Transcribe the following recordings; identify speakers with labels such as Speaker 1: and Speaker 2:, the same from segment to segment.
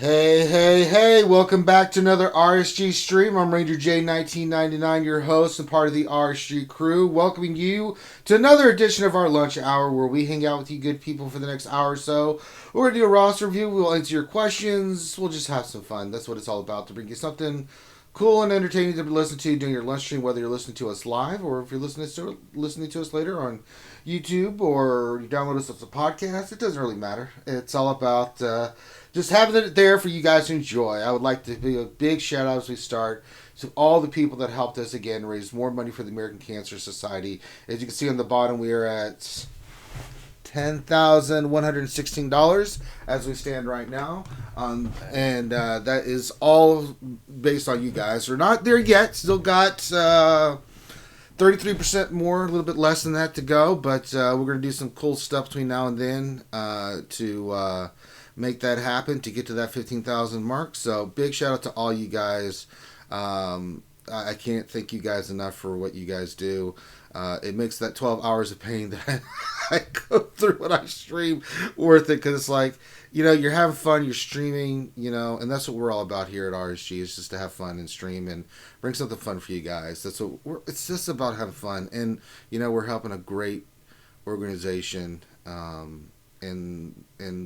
Speaker 1: Hey, hey, hey, welcome back to another RSG stream. I'm Ranger J1999, your host and part of the RSG crew, welcoming you to another edition of our lunch hour where we hang out with you good people for the next hour or so. We're going to do a roster review, we'll answer your questions, we'll just have some fun. That's what it's all about, to bring you something cool and entertaining to listen to during your lunch stream, whether you're listening to us live or if you're listening to us later on YouTube or you download us as a podcast. It doesn't really matter. It's all about just having it there for you guys to enjoy. I would like to give a big shout out as we start to all the people that helped us again raise more money for the American Cancer Society. As you can see on the bottom, we are at $10,116 as we stand right now, and that is all based on you guys. We're not there yet. Still got 33% more, a little bit less than that to go, but we're going to do some cool stuff between now and then to make that happen, to get to that 15,000 mark. So big shout out to all you guys. I can't thank you guys enough for what you guys do. It makes that 12 hours of pain that I go through when I stream worth it, because it's like, you're having fun, you're streaming, and that's what we're all about here at RSG, is just to have fun and stream and bring something fun for you guys. It's just about having fun, and we're helping a great organization, and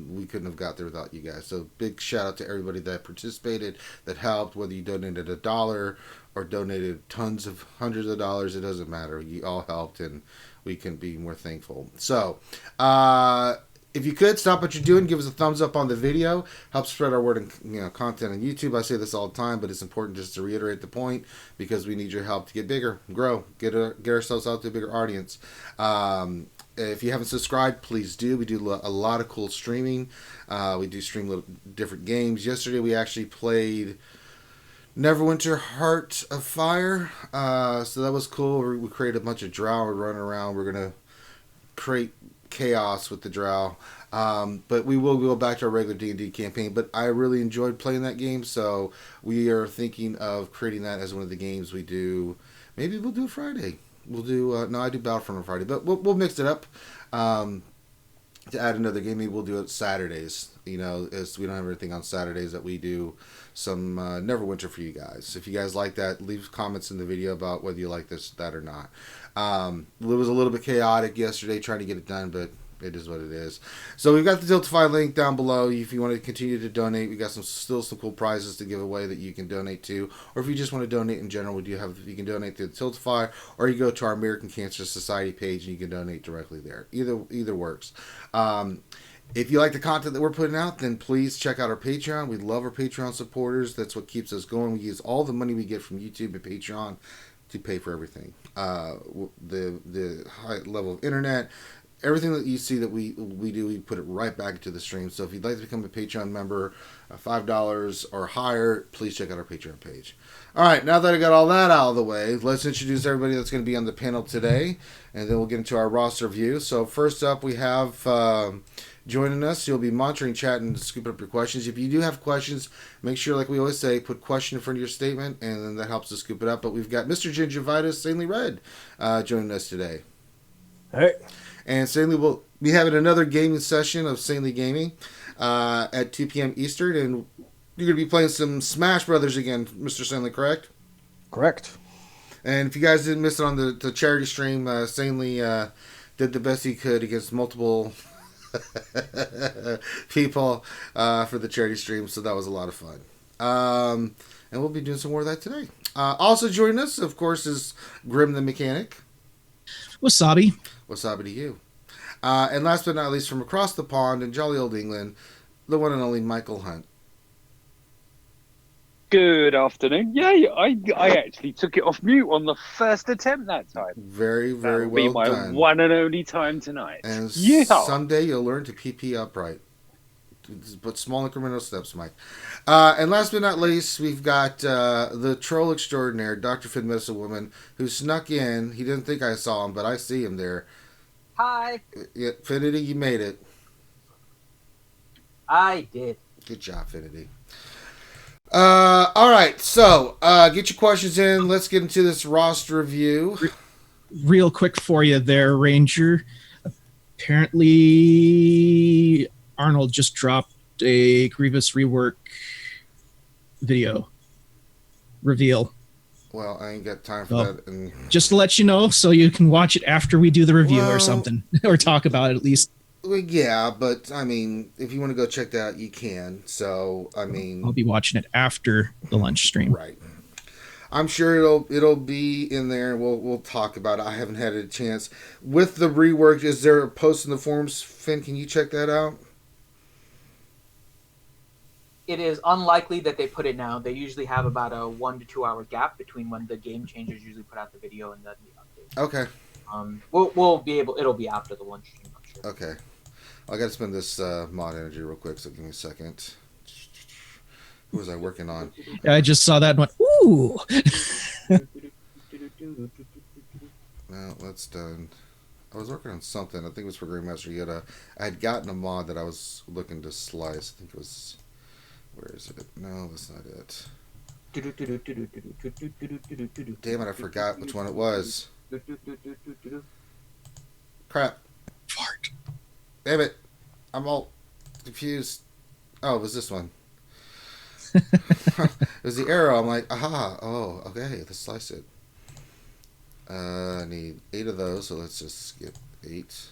Speaker 1: we couldn't have got there without you guys. So big shout out to everybody that participated, that helped, whether you donated $1 or donated tons of hundreds of dollars, it doesn't matter. You all helped, and we can be more thankful. So if you could stop what you're doing, give us a thumbs up on the video, help spread our word and content on YouTube. I say this all the time, but it's important just to reiterate the point, because we need your help to get bigger, grow, get ourselves out to a bigger audience. If you haven't subscribed, please do. We do a lot of cool streaming. We do stream little different games. Yesterday we actually played Neverwinter Heart of Fire. So that was cool. We created a bunch of drow. We're running around. We're going to create chaos with the drow. But we will go back to our regular D&D campaign. But I really enjoyed playing that game. So we are thinking of creating that as one of the games we do. Maybe we'll do it Friday. We'll do, no, I do Battlefront on Friday, but we'll mix it up, to add another game. Maybe we'll do it Saturdays, as we don't have anything on Saturdays, that we do some Neverwinter for you guys. If you guys like that, leave comments in the video about whether you like that or not. It was a little bit chaotic yesterday trying to get it done, but it is what it is. So we've got the Tiltify link down below. If you want to continue to donate, we got still some cool prizes to give away that you can donate to. Or if you just want to donate in general, you can donate to the Tiltify, or you go to our American Cancer Society page and you can donate directly there. Either works. If you like the content that we're putting out, then please check out our Patreon. We love our Patreon supporters. That's what keeps us going. We use all the money we get from YouTube and Patreon to pay for everything. The high level of internet, everything that you see that we do, we put it right back into the stream. So if you'd like to become a Patreon member, $5 or higher, please check out our Patreon page. All right, now that I got all that out of the way, let's introduce everybody that's going to be on the panel today, and then we'll get into our roster view. So first up, we have joining us. You'll be monitoring chat and scooping up your questions. If you do have questions, make sure, like we always say, put question in front of your statement, and then that helps us scoop it up. But we've got Mr. Gingivitis, Sanely Red, joining us today.
Speaker 2: Hey.
Speaker 1: And Sanely will be having another gaming session of Sanely Gaming at 2 p.m. Eastern, and you're going to be playing some Smash Brothers again, Mr. Sanely, correct?
Speaker 2: Correct.
Speaker 1: And if you guys didn't miss it on the charity stream, Sanely did the best he could against multiple people for the charity stream, so that was a lot of fun. And we'll be doing some more of that today. Also joining us, of course, is Grim the Mechanic.
Speaker 3: Wasabi.
Speaker 1: Wasabi to you. And last but not least, from across the pond in jolly old England, the one and only Michael Hunt.
Speaker 4: Good afternoon. Yeah, I actually took it off mute on the first attempt that time.
Speaker 1: Very, very
Speaker 4: That'll
Speaker 1: well
Speaker 4: be my
Speaker 1: done.
Speaker 4: one and only time tonight.
Speaker 1: And
Speaker 4: yeah.
Speaker 1: Someday you'll learn to PP upright. But small incremental steps, Mike. And last but not least, we've got the troll extraordinaire, Dr. Finn Medicine Woman, who snuck in. He didn't think I saw him, but I see him there.
Speaker 5: Hi.
Speaker 1: Yeah, Finity, you made it.
Speaker 5: I did.
Speaker 1: Good job, Finity. All right, so get your questions in. Let's get into this roster review.
Speaker 3: Real quick for you there, Ranger. Apparently, Arnold just dropped a Grievous rework video reveal.
Speaker 1: Well, I ain't got time for
Speaker 3: Oh.
Speaker 1: that. And
Speaker 3: Just to let you know, so you can watch it after we do the review
Speaker 1: Well-
Speaker 3: or something, or talk about it at least.
Speaker 1: well, yeah, but I mean, if you want to go check that out, you can. So I
Speaker 3: I'll
Speaker 1: mean,
Speaker 3: be watching it after the lunch stream.
Speaker 1: right. I'm sure it'll be in there. We'll talk about it. I haven't had a chance with the rework. Is there a post in the forums, Finn? Can you check that out?
Speaker 5: It is unlikely that they put it now. They usually have about a 1 to 2 hour gap between when the game changers usually put out the video and then the update.
Speaker 1: Okay.
Speaker 5: We'll be able. It'll be after the lunch stream, I'm sure.
Speaker 1: Okay. I got to spend this mod energy real quick. So give me a second. What was I working on?
Speaker 3: I just saw that and went, ooh.
Speaker 1: No, that's done. I was working on something. I think it was for Grandmaster Yoda. I had gotten a mod that I was looking to slice. I think it was. Where is it? No, that's not it. Damn it! I forgot which one it was. Crap!
Speaker 3: Fart.
Speaker 1: Damn it! I'm all confused. Oh, it was this one. It was the arrow. I'm like, aha! Oh, okay. Let's slice it. I need 8 of those, so let's just skip 8.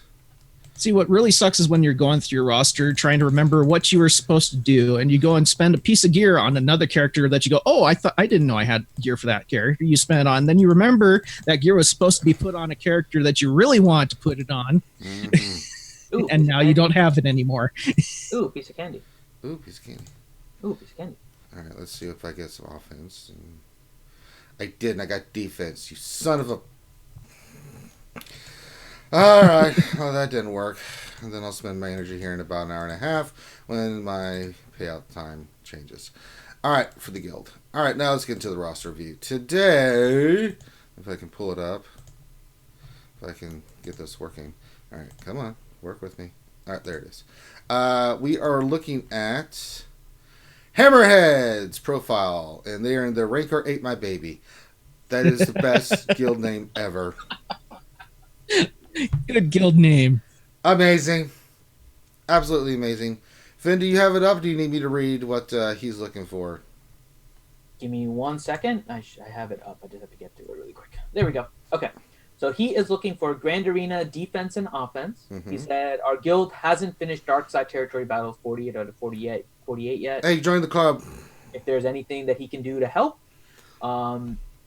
Speaker 3: See, what really sucks is when you're going through your roster trying to remember what you were supposed to do, and you go and spend a piece of gear on another character that you go, oh, I didn't know I had gear for that character. You spend it on, then you remember that gear was supposed to be put on a character that you really want to put it on,
Speaker 5: Ooh,
Speaker 3: and now you don't have it anymore.
Speaker 5: Ooh, piece of candy.
Speaker 1: Ooh, piece of candy.
Speaker 5: Ooh, piece of candy.
Speaker 1: All right, let's see if I get some offense. I didn't. I got defense. You son of a. All right. Well, that didn't work. And then I'll spend my energy here in about an hour and a half when my payout time changes. All right, for the guild. All right, now let's get into the roster review. Today, if I can pull it up, if I can get this working. All right, come on. Work with me. All right, there it is. We are looking at Hammerhead's profile, and they are in the Rancor 8 My Baby. That is the best guild name ever.
Speaker 3: Good guild name.
Speaker 1: Amazing. Absolutely amazing. Finn, do you have it up? Or do you need me to read what he's looking for?
Speaker 5: Give me 1 second. I have it up. I just have to get to it really quick. There we go. Okay. So he is looking for Grand Arena defense and offense.
Speaker 1: Mhm.
Speaker 5: He said, our guild hasn't finished Dark Side Territory Battles 48 out of 48 yet.
Speaker 1: Hey, join the club.
Speaker 5: If there's anything that he can do to help.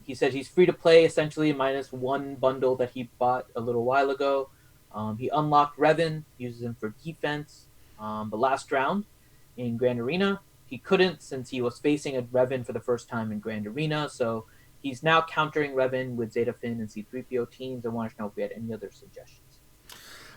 Speaker 5: He said he's free to play, essentially, minus 1 bundle that he bought a little while ago. He unlocked Revan, uses him for defense. The last round in Grand Arena, he couldn't since he was facing a Revan for the first time in Grand Arena. So he's now countering Revan with Zeta Finn and C-3PO teams. I wanted to know if we had any other suggestions.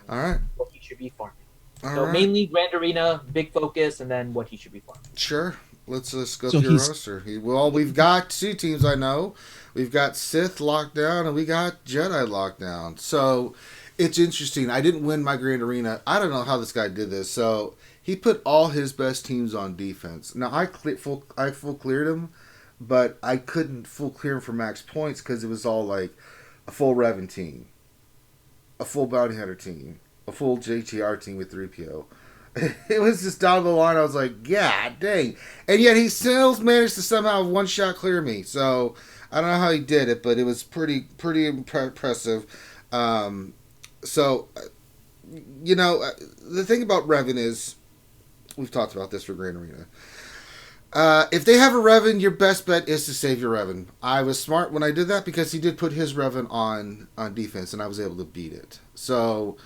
Speaker 1: All right.
Speaker 5: What he should be farming.
Speaker 1: All
Speaker 5: So
Speaker 1: right.
Speaker 5: mainly Grand Arena, big focus, and then what he should be farming.
Speaker 1: Sure. Let's go
Speaker 3: So
Speaker 1: through your
Speaker 3: he's-
Speaker 1: roster. Well, we've got 2 teams I know. We've got Sith locked down, and we got Jedi locked down. So it's interesting. I didn't win my Grand Arena. I don't know how this guy did this. So he put all his best teams on defense. Now I full cleared him, but I couldn't full clear him for max points because it was all like a full Revan team, a full Bounty Hunter team, a full JTR team with 3PO. It was just down the line. I was like, yeah, dang. And yet he still managed to somehow one shot clear me. So I don't know how he did it, but it was pretty impressive. So, you know, the thing about Revan is, we've talked about this for Grand Arena. If they have a Revan, your best bet is to save your Revan. I was smart when I did that because he did put his Revan on defense, and I was able to beat it. So,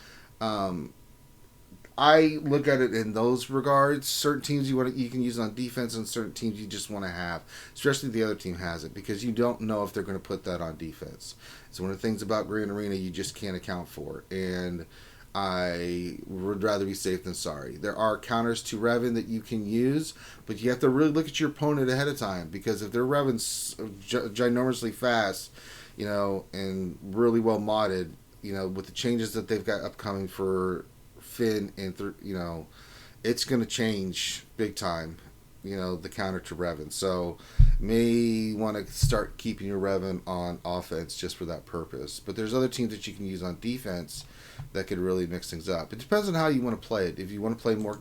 Speaker 1: I look at it in those regards. Certain teams you can use on defense, and certain teams you just want to have, especially if the other team has it, because you don't know if they're going to put that on defense. It's one of the things about Grand Arena you just can't account for, and I would rather be safe than sorry. There are counters to Revan that you can use, but you have to really look at your opponent ahead of time, because if their Revan's ginormously fast, you know, and really well modded, you know, with the changes that they've got upcoming for Finn and you know, it's going to change big time, you know, the counter to Revan. So may want to start keeping your Revan on offense just for that purpose. But there's other teams that you can use on defense that could really mix things up. It depends on how you want to play it. If you want to play more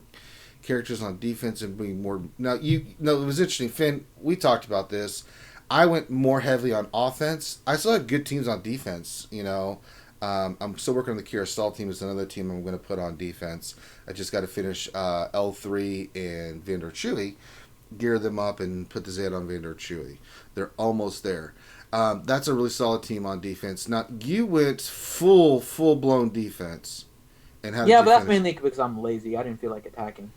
Speaker 1: characters on defense and being more. Now it was interesting, Finn. We talked about this. I went more heavily on offense. I still had good teams on defense. I'm still working on the Kiristal team. Is another team I'm going to put on defense. I just got to finish L3 and Vandor Chewy, gear them up and put the Zed on Vandor Chewy. They're almost there. That's a really solid team on defense. Now you went full blown defense. And how did
Speaker 5: Yeah,
Speaker 1: you
Speaker 5: but that's
Speaker 1: finish?
Speaker 5: mainly because I'm lazy. I didn't feel like attacking.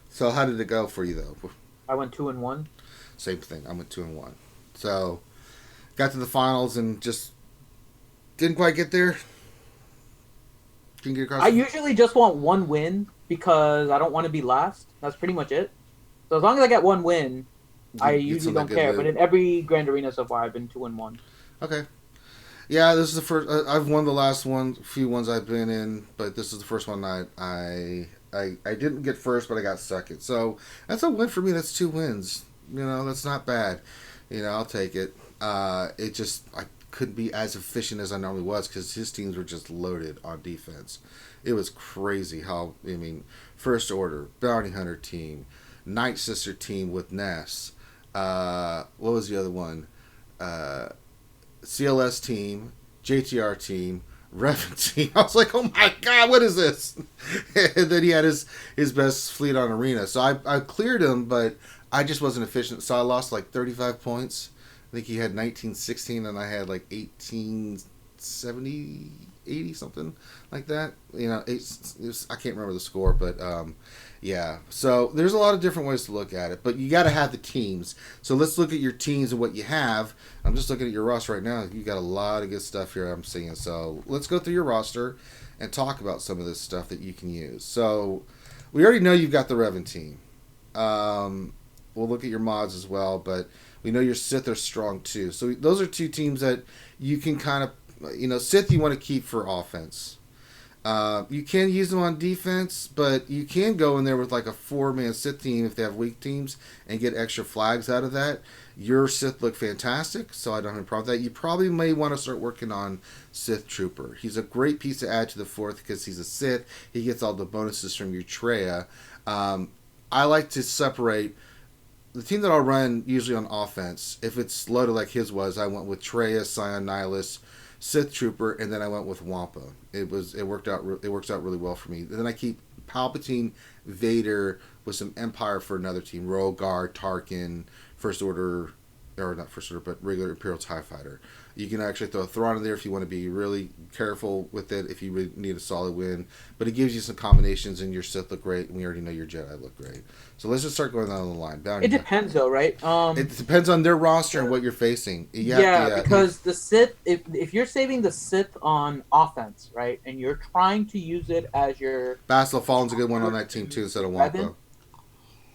Speaker 1: So how did it go for you though?
Speaker 5: I went 2-1.
Speaker 1: Same thing. I went 2-1. So got to the finals and just didn't quite get there. Didn't get across.
Speaker 5: I usually just want one win because I don't want to be last. That's pretty much it. So as long as I get one win, I
Speaker 1: Get
Speaker 5: usually
Speaker 1: some
Speaker 5: don't
Speaker 1: good
Speaker 5: care.
Speaker 1: loot.
Speaker 5: But in every Grand Arena so far, I've been 2-1.
Speaker 1: Okay. Yeah, this is the first. I've won the last few ones I've been in, but this is the first one I didn't get first, but I got second. So that's a win for me. That's 2 wins. That's not bad. I'll take it. I couldn't be as efficient as I normally was because his teams were just loaded on defense. It was crazy how, First Order, Bounty Hunter team, Night Sister team with Ness. What was the other one? CLS team, JTR team, Revan team. I was like, oh my god, what is this? And then he had his best fleet on Arena. So I cleared him, but I just wasn't efficient. So I lost like 35 points. I think he had 1916 and I had like 1870, 80, something like that. I can't remember the score, but yeah. So there's a lot of different ways to look at it, but you got to have the teams. So let's look at your teams and what you have. I'm just looking at your roster right now. You got a lot of good stuff here I'm seeing. So let's go through your roster and talk about some of this stuff that you can use. So we already know you've got the Revan team. We'll look at your mods as well, but we know your Sith are strong too. So those are 2 teams that you can kind of, Sith you want to keep for offense. You can use them on defense, but you can go in there with like a 4-man Sith team if they have weak teams and get extra flags out of that. Your Sith look fantastic, so I don't have a problem with that. You probably may want to start working on Sith Trooper. He's a great piece to add to the 4th because he's a Sith. He gets all the bonuses from your Treya. I like to separate the team that I'll run usually on offense. If it's loaded like his was, I went with Treya, Scion, Nihilus, Sith Trooper, and then I went with Wampa. It works out really well for me. And then I keep Palpatine, Vader with some Empire for another team. Rogar, Tarkin, First Order, or not First Order, but regular Imperial TIE Fighter. You can actually throw a Thrawn in there if you want to be really careful with it, if you really need a solid win. But it gives you some combinations, and your Sith look great, and we already know your Jedi look great. So let's just start going down the line.
Speaker 5: It depends, though, right?
Speaker 1: It depends on their roster and what you're facing.
Speaker 5: Because the Sith, if you're saving the Sith on offense, right, and you're trying to use it as your...
Speaker 1: Bastila Fallen's a good one on that team, too, instead of Wampa.
Speaker 5: Revan?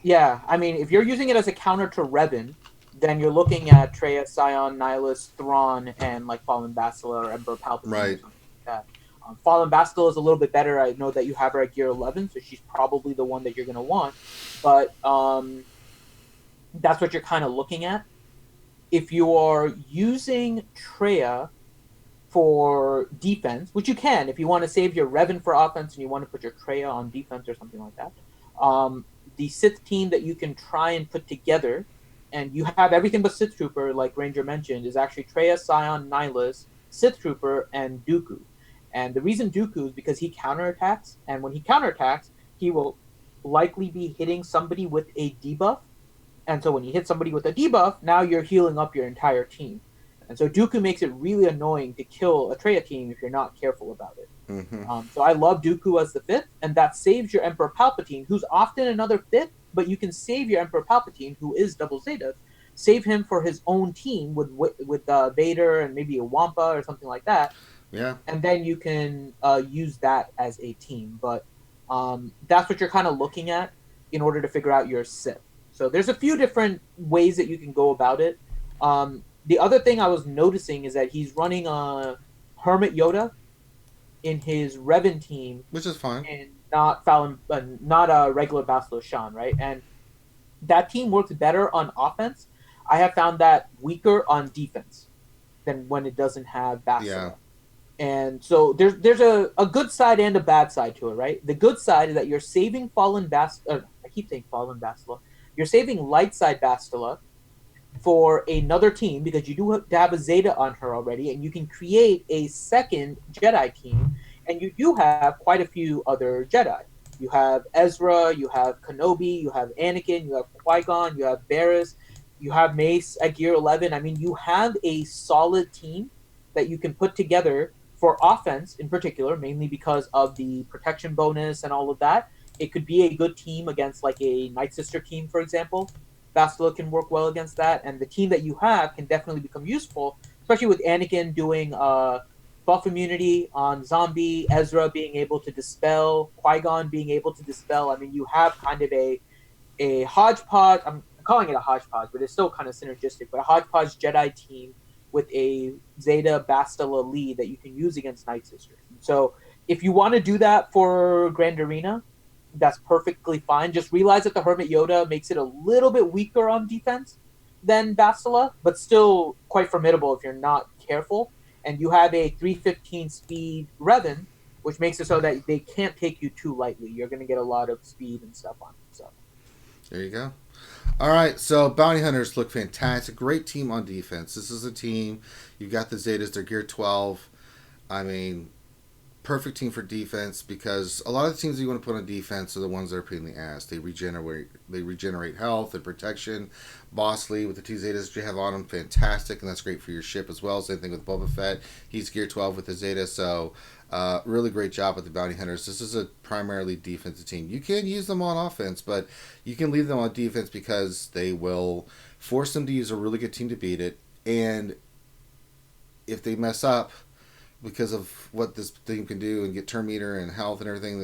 Speaker 5: Yeah, I mean, if you're using it as a counter to Revan, then you're looking at Treya, Scion, Nihilus, Thrawn, and like Fallen Bastila or Emperor Palpatine.
Speaker 1: Right.
Speaker 5: Or something like that. Fallen Bastila is a little bit better. I know that you have her at gear 11, so she's probably the one that you're going to want. But that's what you're kind of looking at. If you are using Treya for defense, which you can, if you want to save your Revan for offense and you want to put your Treya on defense or something like that, the Sith team that you can try and put together, and you have everything but Sith Trooper, like Ranger mentioned, is actually Treya, Scion, Nihilus, Sith Trooper, and Dooku. And the reason Dooku is because he counterattacks, and when he counterattacks, he will likely be hitting somebody with a debuff. And so when you hit somebody with a debuff, now you're healing up your entire team. And so Dooku makes it really annoying to kill a Treya team if you're not careful about it.
Speaker 1: Mm-hmm.
Speaker 5: So I love Dooku as the 5th, and that saves your Emperor Palpatine, who's often another 5th, but you can save your Emperor Palpatine, who is double Zeta, save him for his own team with Vader and maybe a Wampa or something like that.
Speaker 1: Yeah.
Speaker 5: And then you can use that as a team. But that's what you're kind of looking at in order to figure out your Sith. So there's a few different ways that you can go about it. The other thing I was noticing is that he's running a Hermit Yoda in his Revan team,
Speaker 1: Which is fine.
Speaker 5: and not a regular Bastila Shan, right? And that team works better on offense. I have found that weaker on defense than when it doesn't have Bastila.
Speaker 1: Yeah.
Speaker 5: And so there's a good side and a bad side to it, right? The good side is that you're saving Fallen Bastila. I keep saying Fallen Bastila. You're saving Light Side Bastila for another team because you do have a Zeta on her already, and you can create a second Jedi team, and you do have quite a few other Jedi. You have Ezra, you have Kenobi, you have Anakin, you have Qui-Gon, you have Barriss, you have Mace at Gear 11. I mean, you have a solid team that you can put together for offense in particular, mainly because of the protection bonus and all of that. It could be a good team against like a Night Sister team, for example. Bastila can work well against that, and the team that you have can definitely become useful, especially with Anakin doing buff immunity on zombie, Ezra being able to dispel, Qui-Gon being able to dispel. I mean, you have kind of a hodgepodge. I'm calling it a hodgepodge, but it's still kind of synergistic. But a hodgepodge Jedi team with a Zeta Bastila lead that you can use against Night Sister. So if you want to do that for Grand Arena, that's perfectly fine. Just realize that the Hermit Yoda makes it a little bit weaker on defense than Bastila, but still quite formidable if you're not careful. And you have a 315 speed Revan, which makes it so that they can't take you too lightly. You're going to get a lot of speed and stuff on it. So
Speaker 1: There you go. All right, so Bounty Hunters look fantastic. Great team on defense. This is a team. You've got the Zetas. They're Gear 12. I mean, perfect team for defense because a lot of the teams you want to put on defense are the ones that are pain in the ass. They regenerate health and protection. Boss Lee with the 2 Zetas you have on him, fantastic, and that's great for your ship as well. Same thing with Boba Fett. He's Gear 12 with the Zeta, so really great job with the Bounty Hunters. This is a primarily defensive team. You can use them on offense, but you can leave them on defense because they will force them to use a really good team to beat it, and if they mess up because of what this team can do and get turn meter and health and everything,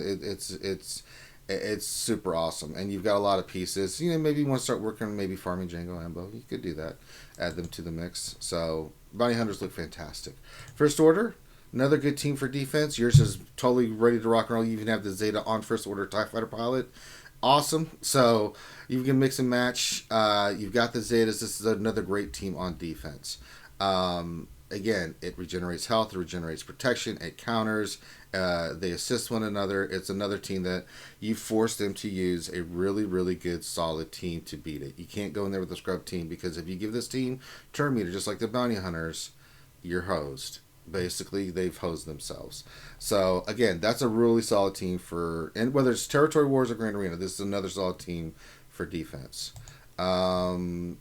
Speaker 1: it's super awesome. And you've got a lot of pieces. You know, maybe you want to start working on maybe farming Django Ambo. You could do that. Add them to the mix. So Bounty Hunters look fantastic. First Order, another good team for defense. Yours is totally ready to rock and roll. You even have the Zeta on First Order TIE Fighter pilot. Awesome. So you can mix and match. You've got the Zetas. This is another great team on defense. Again, it regenerates health, it regenerates protection, it counters, they assist one another. It's another team that you force them to use a really, really good, solid team to beat it. You can't go in there with a scrub team because if you give this team turn meter, just like the Bounty Hunters, you're hosed. Basically, they've hosed themselves. So, again, that's a really solid team for, and whether it's Territory Wars or Grand Arena, this is another solid team for defense. Let's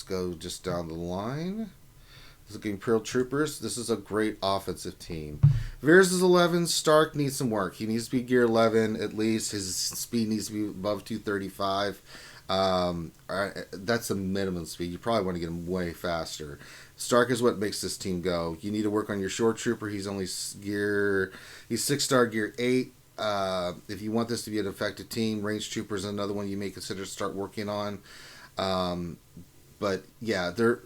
Speaker 1: go just down the line. Look at Imperial Troopers. This is a great offensive team. Veers is 11. Stark needs some work. He needs to be Gear 11 at least. His speed needs to be above 235. That's the minimum speed. You probably want to get him way faster. Stark is what makes this team go. You need to work on your Short Trooper. He's only Gear... He's 6-star Gear 8. If you want this to be an effective team, Range Trooper is another one you may consider to start working on. But, yeah, they're...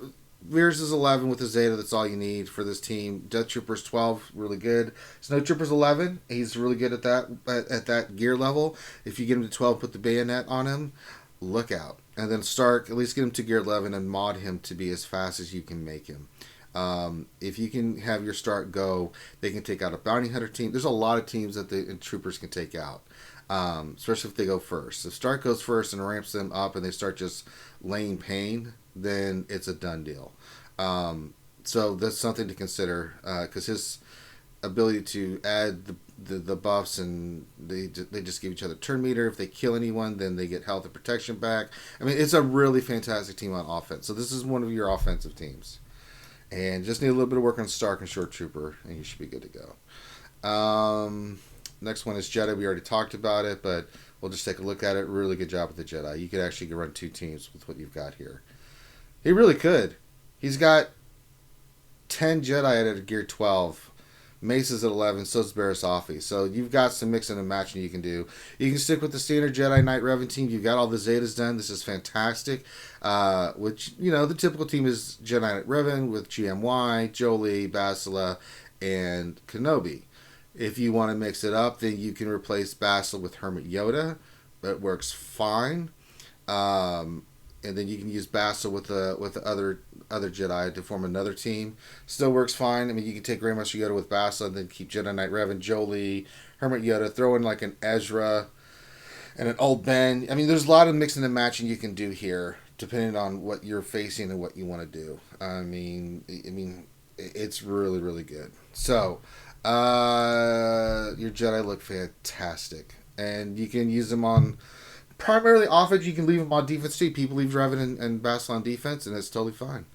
Speaker 1: Veers is 11 with the Zeta. That's all you need for this team. Death Trooper's 12, really good. Snow Trooper's 11. He's really good at that gear level. If you get him to 12, put the bayonet on him. Look out. And then Stark, at least get him to gear 11 and mod him to be as fast as you can make him. If you can have your Stark go, they can take out a bounty hunter team. There's a lot of teams that the troopers can take out, especially if they go first. If Stark goes first and ramps them up and they start just laying pain, then it's a done deal. So that's something to consider because his ability to add the buffs and they just give each other turn meter. If they kill anyone, then they get health and protection back. I mean, it's a really fantastic team on offense. So this is one of your offensive teams. And just need a little bit of work on Stark and Short Trooper, and you should be good to go. Next one is Jedi. We already talked about it, but we'll just take a look at it. Really good job with the Jedi. You could actually run 2 teams with what you've got here. He really could. He's got 10 Jedi at Gear 12. Mace is at 11, so is Barriss Offee. So you've got some mixing and matching you can do. You can stick with the standard Jedi Knight Revan team. You've got all the Zetas done. This is fantastic. Which, you know, the typical team is Jedi Knight Revan with GMY, Jolie, Bastila, and Kenobi. If you want to mix it up, then you can replace Bastila with Hermit Yoda. That works fine. and then you can use Bassa with the other Jedi to form another team. Still works fine. I mean, you can take Grandmaster Yoda with Bassa, and then keep Jedi Knight Revan, Jolie, Hermit Yoda, throw in like an Ezra and an Old Ben. I mean, there's a lot of mixing and matching you can do here, depending on what you're facing and what you want to do. I mean, it's really, really good. So, your Jedi look fantastic, and you can use them on primarily offense. You can leave them on defense too. People leave Revan and Bassa on defense, and it's totally fine.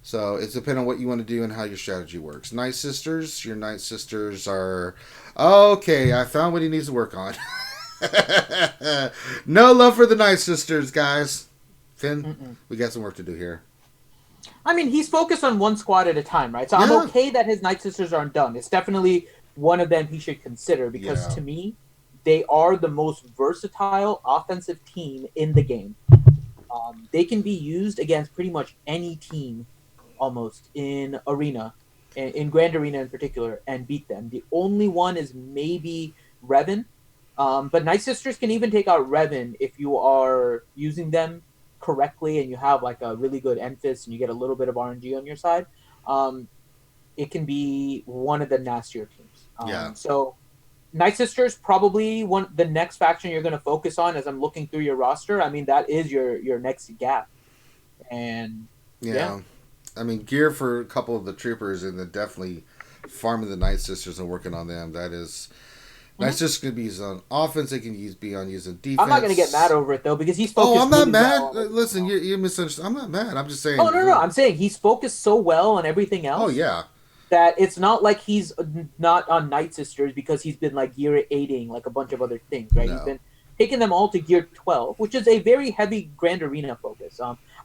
Speaker 1: So it's depending on what you want to do and how your strategy works. Night Sisters, your Night Sisters are okay. I found what he needs to work on. No love for the Night Sisters, guys. Finn, we got some work to do here.
Speaker 5: I mean, he's focused on one squad at a time, right? So I'm okay that his Night Sisters aren't done. It's definitely one of them he should consider because to me, they are the most versatile offensive team in the game. They can be used against pretty much any team almost in Arena, in Grand Arena in particular, and beat them. The only one is maybe Revan. But Night Sisters can even take out Revan if you are using them correctly and you have like a really good Enfys and you get a little bit of RNG on your side. It can be one of the nastier teams. So Night Sisters probably the next faction you're going to focus on as I'm looking through your roster. I mean, that is your next gap. And yeah.
Speaker 1: I mean, gear for a couple of the troopers and then definitely farming the Night Sisters and working on them. That is... Night Sisters can be used on offense. They can be on using defense.
Speaker 5: I'm not going to get mad over it, though, because he's focused
Speaker 1: I'm not
Speaker 5: really
Speaker 1: mad.
Speaker 5: well.
Speaker 1: Listen, you misunderstood. I'm not mad. I'm just saying...
Speaker 5: Oh, no. I'm saying he's focused so well on everything else.
Speaker 1: Oh, yeah.
Speaker 5: That it's not like he's not on Night Sisters because he's been like gear 8ing like a bunch of other things, right?
Speaker 1: No.
Speaker 5: He's been taking them all to gear 12, which is a very heavy Grand Arena focus.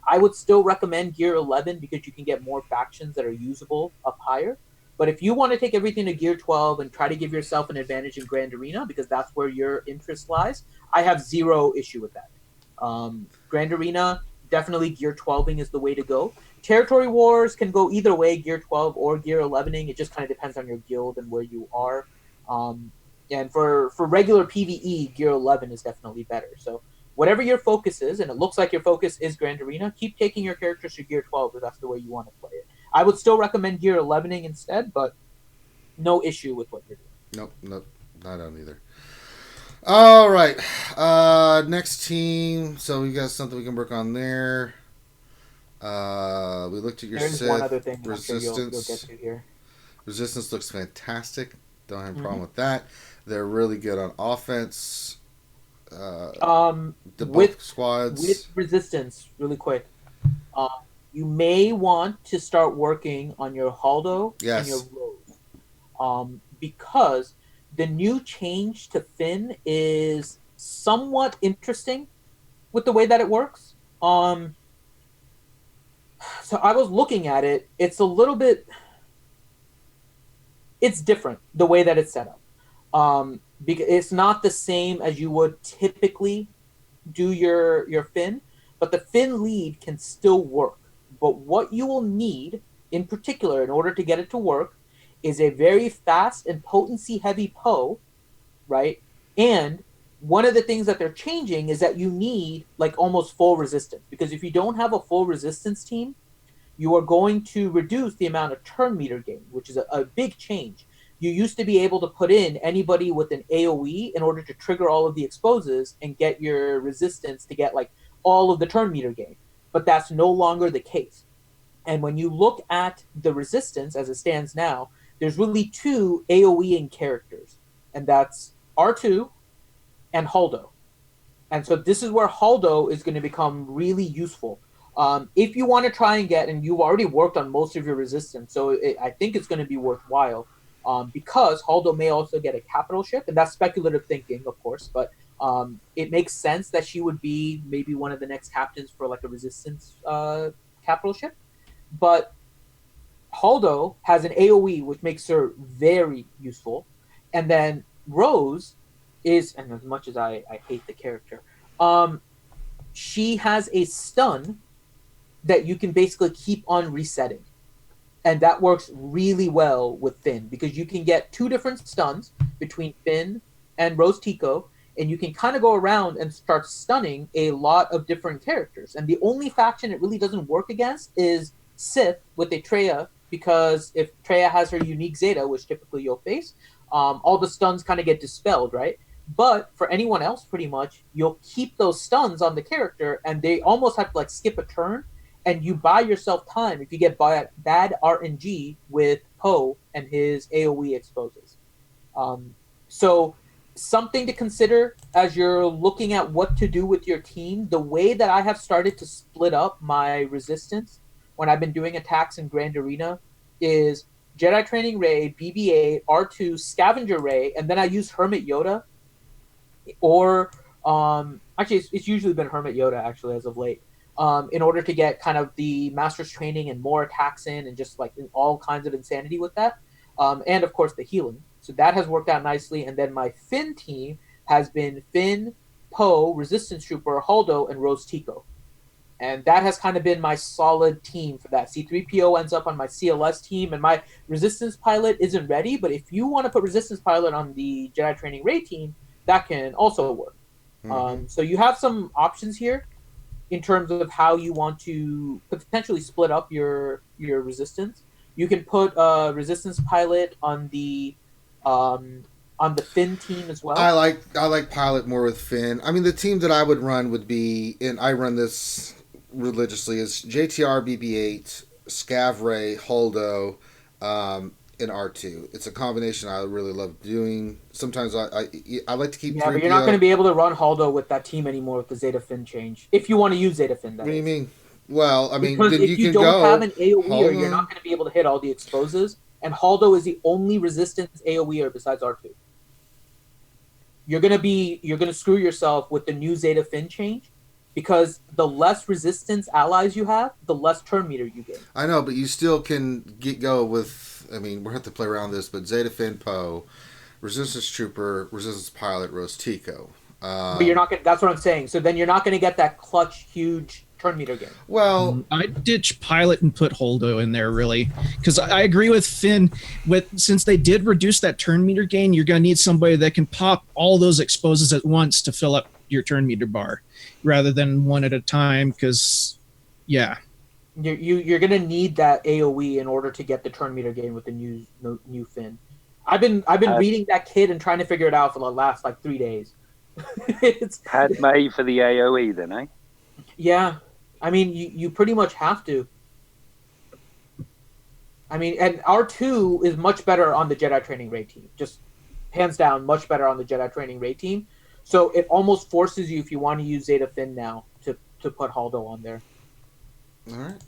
Speaker 5: I would still recommend gear 11 because you can get more factions that are usable up higher. But if you want to take everything to gear 12 and try to give yourself an advantage in Grand Arena because that's where your interest lies, I have zero issue with that. Grand Arena, definitely gear 12ing is the way to go. Territory Wars can go either way, gear 12 or gear 11ing. It just kind of depends on your guild and where you are. And for regular PvE, gear 11 is definitely better. So whatever your focus is, and it looks like your focus is Grand Arena, keep taking your characters to gear 12 if that's the way you want to play it. I would still recommend gear 11ing instead, but no issue with what you're doing.
Speaker 1: Nope. Not on either. All right. Next team. So we got something we can work on there. We looked at your
Speaker 5: There's
Speaker 1: Sith
Speaker 5: one other thing
Speaker 1: Resistance.
Speaker 5: I'm sure you'll get to here.
Speaker 1: Resistance looks fantastic. Don't have a problem with that. They're really good on offense.
Speaker 5: With
Speaker 1: squads.
Speaker 5: With Resistance, really quick. You may want to start working on your Haldo and your Rose. Because the new change to Finn is somewhat interesting with the way that it works. So I was looking at it. It's a little bit... It's different, the way that it's set up. Because it's not the same as you would typically do your Finn, but the Finn lead can still work. But what you will need, in particular, in order to get it to work, is a very fast and potency-heavy Poe, right? And one of the things that they're changing is that you need, like, almost full resistance. Because if you don't have a full resistance team, you are going to reduce the amount of turn meter gain, which is a big change. You used to be able to put in anybody with an AoE in order to trigger all of the exposes and get your resistance to get, like, all of the turn meter gain. But that's no longer the case. And when you look at the resistance as it stands now, there's really two AoE-ing characters, and that's R2 and Haldo. And so this is where Haldo is going to become really useful. If you want to try and get, and you've already worked on most of your resistance, so I think it's going to be worthwhile, because Haldo may also get a capital ship, and that's speculative thinking, of course, but it makes sense that she would be maybe one of the next captains for like a resistance capital ship. But Haldo has an AoE, which makes her very useful. And then Rose is, and as much as I hate the character, she has a stun that you can basically keep on resetting. And that works really well with Finn, because you can get two different stuns between Finn and Rose Tico, and you can kind of go around and start stunning a lot of different characters. And the only faction it really doesn't work against is Sith with a Treya, because if Treya has her unique Zeta, which typically you'll face, all the stuns kind of get dispelled, right? But for anyone else, pretty much, you'll keep those stuns on the character, and they almost have to like skip a turn, and you buy yourself time if you get bad RNG with Poe and his AoE exposes. So something to consider as you're looking at what to do with your team. The way that I have started to split up my resistance when I've been doing attacks in Grand Arena is Jedi Training Ray, BB-8, R2, Scavenger Ray, and then I use Hermit Yoda. Or actually, it's usually been Hermit Yoda actually as of late. In order to get kind of the Master's Training and more attacks in, and just like all kinds of insanity with that, and of course the healing. So that has worked out nicely. And then my Finn team has been Finn, Poe, Resistance Trooper, Haldo, and Rose Tico. And that has kind of been my solid team for that. C-3PO ends up on my CLS team, and my Resistance Pilot isn't ready. But if you want to put Resistance Pilot on the Jedi Training Ray team, that can also work. So you have some options here in terms of how you want to potentially split up your resistance. You can put a Resistance Pilot on the Finn team as well.
Speaker 1: I like Pilot more with Finn. I mean, the team that I would run would be, and I run this religiously, is JTR, BB-8, Scav Ray, Holdo, and R2. It's a combination I really love doing. Sometimes I like to keep.
Speaker 5: Yeah, but you're not going to be able to run Haldo with that team anymore with the Zeta Finn change. If you want to use Zeta Finn, that
Speaker 1: What do you
Speaker 5: is.
Speaker 1: mean? Well, I mean,
Speaker 5: Because
Speaker 1: then
Speaker 5: if
Speaker 1: you
Speaker 5: you
Speaker 1: can
Speaker 5: don't
Speaker 1: go.
Speaker 5: have an AoEer, you're not going to be able to hit all the exposes. And Haldo is the only resistance AoEer besides R2. You're gonna screw yourself with the new Zeta Finn change, because the less resistance allies you have, the less turn meter you get.
Speaker 1: I know, but you still can go with. I mean, we're going to have to play around this, but Zeta Finn, Poe, Resistance Trooper, Resistance Pilot, Rose Tico.
Speaker 5: But you're not gonna. That's what I'm saying. So then you're not gonna get that clutch, huge turn meter gain.
Speaker 1: Well,
Speaker 3: I'd ditch Pilot and put Holdo in there, really, because I agree with Finn. Since they did reduce that turn meter gain, you're going to need somebody that can pop all those exposes at once to fill up your turn meter bar, rather than one at a time. Because, yeah,
Speaker 5: You're going to need that AoE in order to get the turn meter gain with the new Finn. I've been reading that kit and trying to figure it out for the last like 3 days.
Speaker 4: Padme for the AoE then, eh?
Speaker 5: Yeah, I mean, you pretty much have to. I mean, and R2 is much better on the Jedi Training Ray team. Just hands down, much better on the Jedi Training Ray team. So it almost forces you, if you want to use Zeta Finn now, to put Haldo on there.
Speaker 1: all right.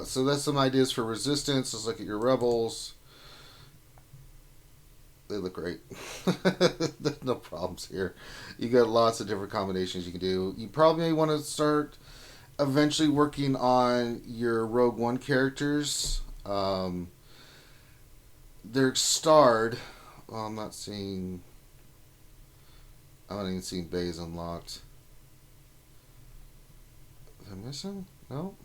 Speaker 1: So that's some ideas for Resistance. Let's look at your Rebels. They look great. There's no problems here. You got lots of different combinations you can do. You probably want to start eventually working on your Rogue One characters. They're starred. Well, I'm not seeing. I haven't even seen Bays unlocked. Is I missing? No.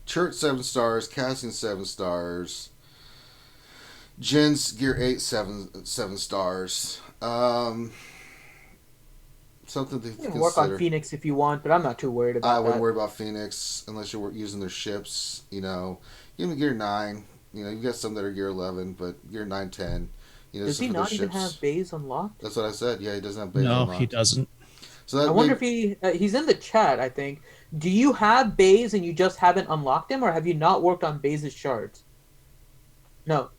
Speaker 1: Church 7 stars. Casting 7 stars. Jen's Gear 8 7 stars. Something to
Speaker 5: You can
Speaker 1: consider.
Speaker 5: work on Phoenix if you want, but I'm not too worried about that.
Speaker 1: I wouldn't worry about Phoenix unless you're using their ships. You know, even Gear 9. You know, you got some that are Gear 11, but Gear 9, 10. You know,
Speaker 5: Does he not even have Bays unlocked?
Speaker 1: That's what I said. Yeah, he doesn't have Bays
Speaker 3: no,
Speaker 1: unlocked.
Speaker 3: he doesn't.
Speaker 1: So that
Speaker 5: I wonder if he's in the chat, I think. Do you have Bays and you just haven't unlocked him, or have you not worked on Bays' shards? No.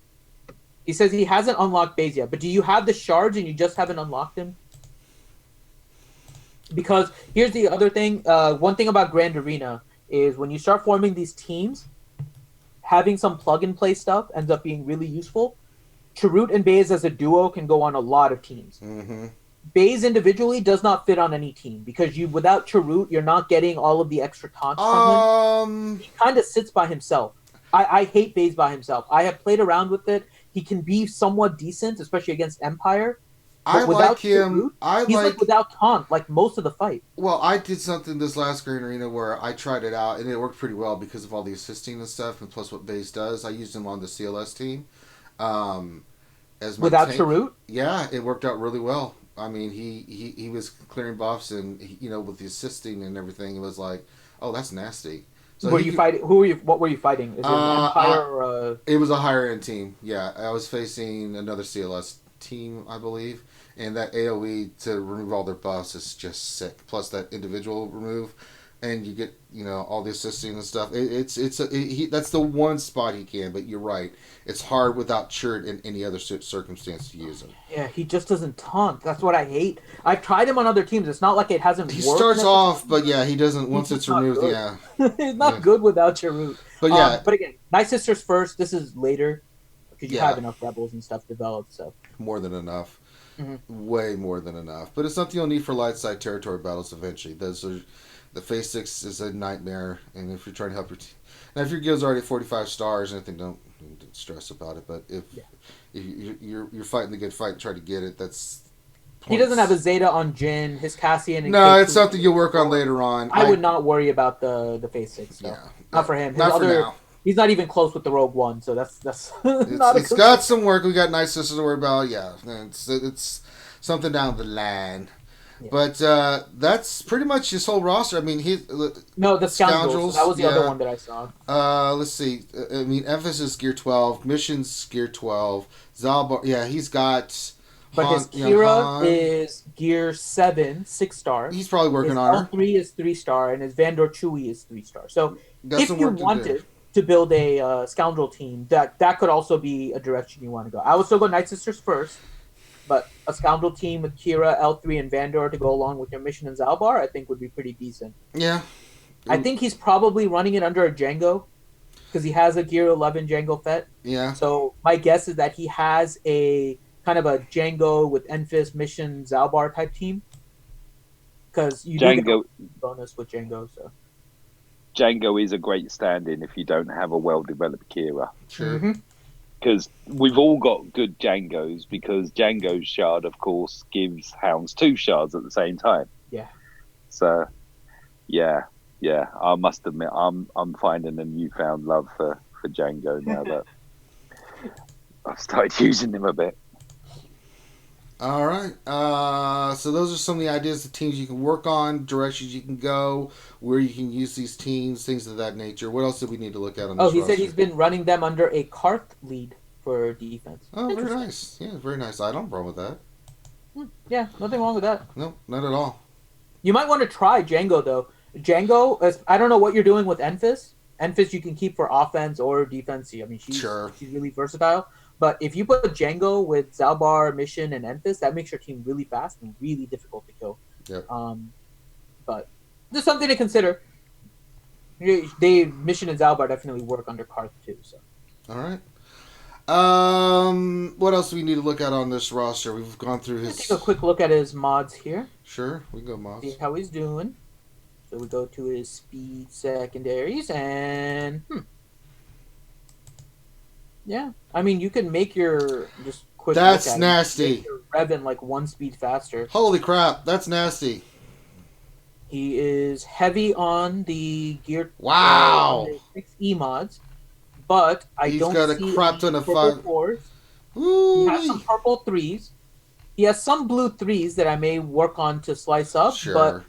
Speaker 5: He says he hasn't unlocked Bays yet, but do you have the shards and you just haven't unlocked him? Because here's the other thing. One thing about Grand Arena is when you start forming these teams, having some plug-and-play stuff ends up being really useful. Chirrut and Bays as a duo can go on a lot of teams.
Speaker 1: Mm-hmm.
Speaker 5: Bays individually does not fit on any team because without Chirrut, you're not getting all of the extra taunts from him. He kind of sits by himself. I hate Bays by himself. I have played around with it. He can be somewhat decent, especially against Empire.
Speaker 1: I like him.
Speaker 5: He's like without taunt, like most of the fight.
Speaker 1: Well, I did something this last Grand Arena where I tried it out, and it worked pretty well because of all the assisting and stuff, and plus what Baze does. I used him on the CLS team. As my
Speaker 5: without
Speaker 1: tank.
Speaker 5: Chirrut?
Speaker 1: Yeah, it worked out really well. I mean, he was clearing buffs and with the assisting and everything, it was like, oh, that's nasty. So
Speaker 5: Were you fighting? Who were you? What were you fighting? Is it an Empire or a...
Speaker 1: It was a higher end team. Yeah, I was facing another CLS team, I believe, and that AOE to remove all their buffs is just sick. Plus that individual remove, and you get all the assisting and stuff. That's the one spot he can. But you're right, it's hard without Chert in any other circumstance to use him.
Speaker 5: Yeah, he just doesn't taunt. That's what I hate. I've tried him on other teams. It's not like it hasn't
Speaker 1: He
Speaker 5: worked.
Speaker 1: starts off, but yeah, he doesn't once it's removed.
Speaker 5: Good.
Speaker 1: Yeah,
Speaker 5: He's not good without your root.
Speaker 1: but yeah,
Speaker 5: but again, Night Sisters first. This is later because you
Speaker 1: Yeah.
Speaker 5: have enough rebels and stuff developed. So
Speaker 1: more than enough.
Speaker 5: Mhm.
Speaker 1: Way more than enough. But it's something you'll need for light side territory battles eventually. Those are the phase 6 is a nightmare, and if you're trying to help your team, now if your guild's already at 45 stars, I think don't stress about it. But if you're fighting the good fight, try to get it. That's
Speaker 5: he doesn't have a Zeta on Jin. His Cassian. And
Speaker 1: no,
Speaker 5: K2
Speaker 1: it's something you'll work on later on.
Speaker 5: I would not worry about the phase 6 stuff.
Speaker 1: Yeah,
Speaker 5: Not for him. His
Speaker 1: not for
Speaker 5: other,
Speaker 1: now.
Speaker 5: He's not even close with the Rogue One, so that's not.
Speaker 1: It's got some work. We got Night Sisters to worry about. Yeah, it's something down the line.
Speaker 5: Yeah.
Speaker 1: But that's pretty much his whole roster. I mean,
Speaker 5: the Scoundrels. That was the other one that I saw.
Speaker 1: Let's see. I mean, Emphasis Gear 12, Missions Gear 12, Zalbar. Yeah, he's got.
Speaker 5: But his Kira is Gear 7, 6-star.
Speaker 1: He's probably working
Speaker 5: his
Speaker 1: on her.
Speaker 5: L3 is 3-star, and his Vandor Chewie is 3-star. So
Speaker 1: Got
Speaker 5: if
Speaker 1: some
Speaker 5: you
Speaker 1: work to
Speaker 5: wanted to build a Scoundrel team, that could also be a direction you want to go. I would still go Night Sisters first, but a Scoundrel team with Kira, L3, and Vandor to go along with your Mission and Zalbar, I think would be pretty decent.
Speaker 1: Yeah.
Speaker 5: I think he's probably running it under a Django, because he has a Gear 11 Django Fett.
Speaker 1: Yeah.
Speaker 5: So my guess is that he has a kind of a Django with Enfys, Mission, Zalbar type team. Because you do get a bonus with Django, so.
Speaker 4: Django is a great stand-in if you don't have a well-developed Kira.
Speaker 1: Sure.
Speaker 5: Mm-hmm.
Speaker 4: Because we've all got good Djangos, because Django's shard, of course, gives Hounds 2 shards at the same time.
Speaker 5: Yeah.
Speaker 4: So, yeah. I must admit, I'm finding a newfound love for Django now that I've started using him a bit.
Speaker 1: All right. So those are some of the ideas, the teams you can work on, directions you can go, where you can use these teams, things of that nature. What else do we need to look at on this
Speaker 5: he
Speaker 1: roster?
Speaker 5: said he's been running them under a Karth lead for defense.
Speaker 1: Oh, very nice. Yeah, very nice. I don't have a problem with that.
Speaker 5: Yeah, nothing wrong with that.
Speaker 1: No, not at all.
Speaker 5: You might want to try Django, though. Django, I don't know what you're doing with Enfys. Enfys you can keep for offense or defense. I mean, she's really versatile. But if you put Django with Zalbar, Mission, and Enfys, that makes your team really fast and really difficult to kill.
Speaker 1: Yep.
Speaker 5: But just something to consider. Mission and Zalbar definitely work under Karth too. So.
Speaker 1: All right. What else do we need to look at on this roster? We've gone through his.
Speaker 5: Take a quick look at his mods here.
Speaker 1: Sure, we go mods.
Speaker 5: See how he's doing. So we go to his speed secondaries and. Yeah, I mean, you can make your just quick.
Speaker 1: That's nasty.
Speaker 5: Make your Revan like 1 speed faster.
Speaker 1: Holy crap, that's nasty.
Speaker 5: He is heavy on the gear.
Speaker 1: Wow.
Speaker 5: 6E mods, but
Speaker 1: He's got a crap ton of
Speaker 5: purple 4s. He has some purple 3s. He has some blue 3s that I may work on to slice up, but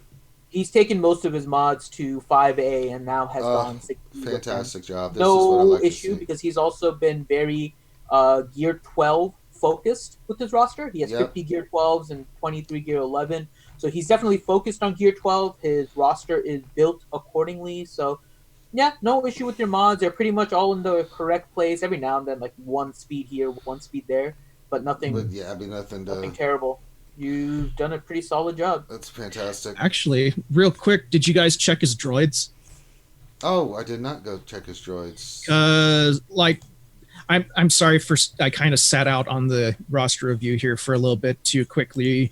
Speaker 5: he's taken most of his mods to 5A and now has gone 6E.
Speaker 1: Fantastic job.
Speaker 5: This is what I like issue because he's also been very Gear 12 focused with his roster. He has 50 Gear 12s and 23 Gear 11. So he's definitely focused on Gear 12. His roster is built accordingly. So, yeah, no issue with your mods. They're pretty much all in the correct place. Every now and then, like 1 speed here, 1 speed there. But nothing, nothing terrible. You've done a pretty solid job.
Speaker 1: That's fantastic.
Speaker 3: Actually, real quick, did you guys check his droids?
Speaker 1: Oh, I did not go check his droids.
Speaker 3: I'm sorry I kind of sat out on the roster review here for a little bit to quickly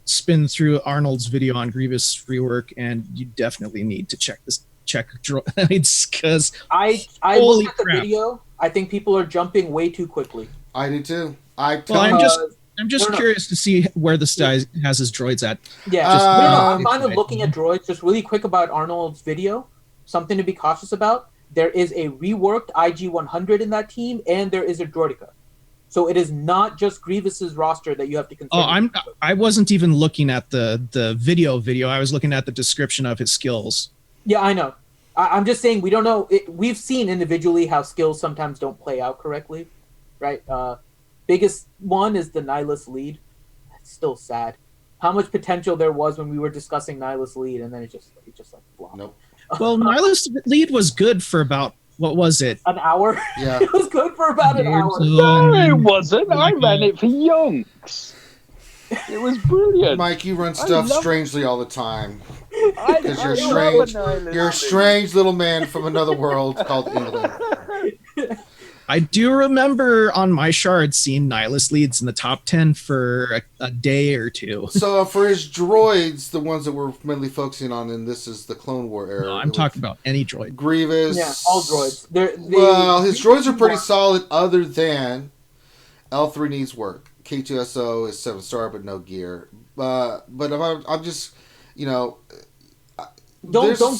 Speaker 3: spin through Arnold's video on Grievous rework, and you definitely need to check droids because
Speaker 5: I looked at the video. I think people are jumping way too quickly.
Speaker 1: I do too.
Speaker 3: I'm just curious to see where this guy has his droids at.
Speaker 5: Yeah, I'm kind of looking at droids. Just really quick about Arnold's video. Something to be cautious about. There is a reworked IG-100 in that team, and there is a Droideka. So it is not just Grievous's roster that you have to consider.
Speaker 3: I wasn't even looking at the video. I was looking at the description of his skills.
Speaker 5: Yeah, I know. I'm just saying we don't know. We've seen individually how skills sometimes don't play out correctly, right? Biggest one is the Nihilus lead. It's still sad. How much potential there was when we were discussing Nihilus lead, and then it just like flopped.
Speaker 1: Nope.
Speaker 3: Well, Nihilus lead was good for about, what was it?
Speaker 5: An hour?
Speaker 1: Yeah.
Speaker 5: It was good for about an hour.
Speaker 4: No, it wasn't. I ran it for yonks. It was brilliant.
Speaker 1: Mike, you run stuff strangely all the time. Because
Speaker 4: Because
Speaker 1: you're a strange little man from another world called England.
Speaker 3: I do remember on my shard seeing Nihilus leads in the top 10 for a day or two.
Speaker 1: So for his droids, the ones that we're mainly focusing on, and this is the Clone War era.
Speaker 3: No, I'm talking about any droid.
Speaker 1: Grievous.
Speaker 5: Yeah, all droids.
Speaker 1: Well, his droids are pretty solid other than L3 needs work. K2SO is 7-star, but no gear. But I'm just,
Speaker 5: Don't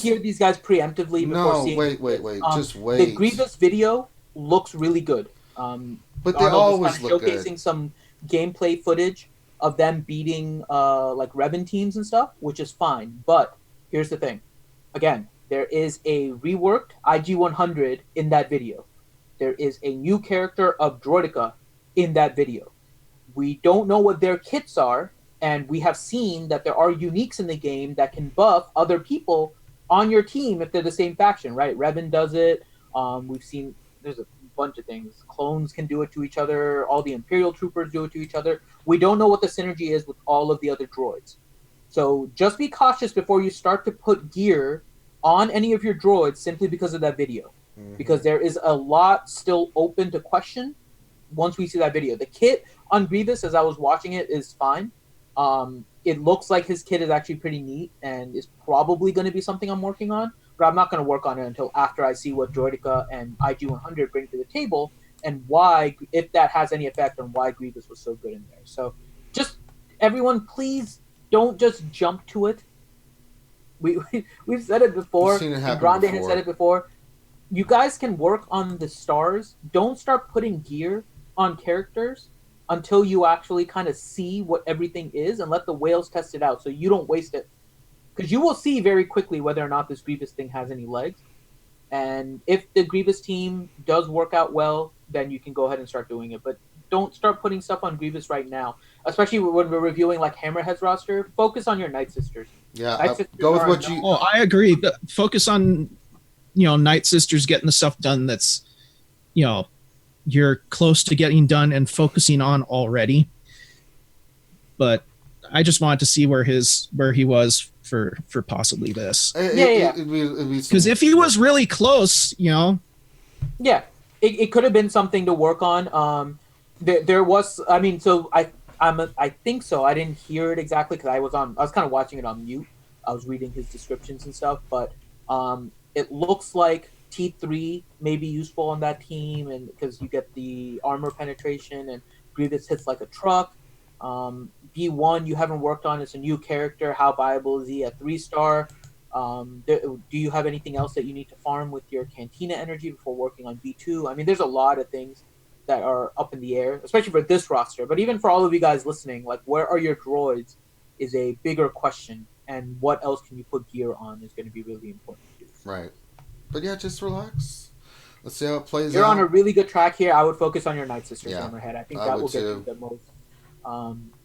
Speaker 5: gear these guys preemptively before seeing.
Speaker 1: Wait. Just wait.
Speaker 5: The Grievous video looks really good.
Speaker 1: But they always look good.
Speaker 5: Showcasing some gameplay footage of them beating like Revan teams and stuff, which is fine. But here's the thing. Again, there is a reworked IG-100 in that video. There is a new character of Droideka in that video. We don't know what their kits are, and we have seen that there are uniques in the game that can buff other people on your team if they're the same faction, right? Revan does it. We've seen there's a bunch of things. Clones can do it to each other. All the Imperial troopers do it to each other. We don't know what the synergy is with all of the other droids. So just be cautious before you start to put gear on any of your droids simply because of that video. Mm-hmm. Because there is a lot still open to question once we see that video. The kit on Grievous, as I was watching it, is fine. It looks like his kit is actually pretty neat and is probably going to be something I'm working on. But I'm not going to work on it until after I see what Droideka and IG-100 bring to the table and why, if that has any effect on why Grievous was so good in there. So just, everyone, please don't just jump to it. We've said it before. Grande has said it before. You guys can work on the stars. Don't start putting gear on characters until you actually kind of see what everything is and let the whales test it out so you don't waste it. Because you will see very quickly whether or not this Grievous thing has any legs. And if the Grievous team does work out well, then you can go ahead and start doing it. But don't start putting stuff on Grievous right now. Especially when we're reviewing like Hammerhead's roster. Focus on your Night Sisters.
Speaker 1: Yeah, go with what you...
Speaker 3: Oh, I agree. But focus on, Night Sisters getting the stuff done that's, you're close to getting done and focusing on already. But I just wanted to see where he was for possibly this. Because if he was really close,
Speaker 5: Yeah, it could have been something to work on. There was, I think so. I didn't hear it exactly because I was kind of watching it on mute. I was reading his descriptions and stuff, but it looks like T3 may be useful on that team, and because you get the armor penetration and Grievous hits like a truck. B1 you haven't worked on. It's a new character. How viable is he at 3-star? Do you have anything else that you need to farm with your Cantina energy before working on B2? I mean, there's a lot of things that are up in the air, especially for this roster. But even for all of you guys listening, like, where are your droids is a bigger question, and what else can you put gear on is going to be really important too.
Speaker 1: Right. But yeah, just relax. Let's see how it plays out.
Speaker 5: You're on a really good track here. I would focus on your Night Sisters, Hammerhead. I think that will get you the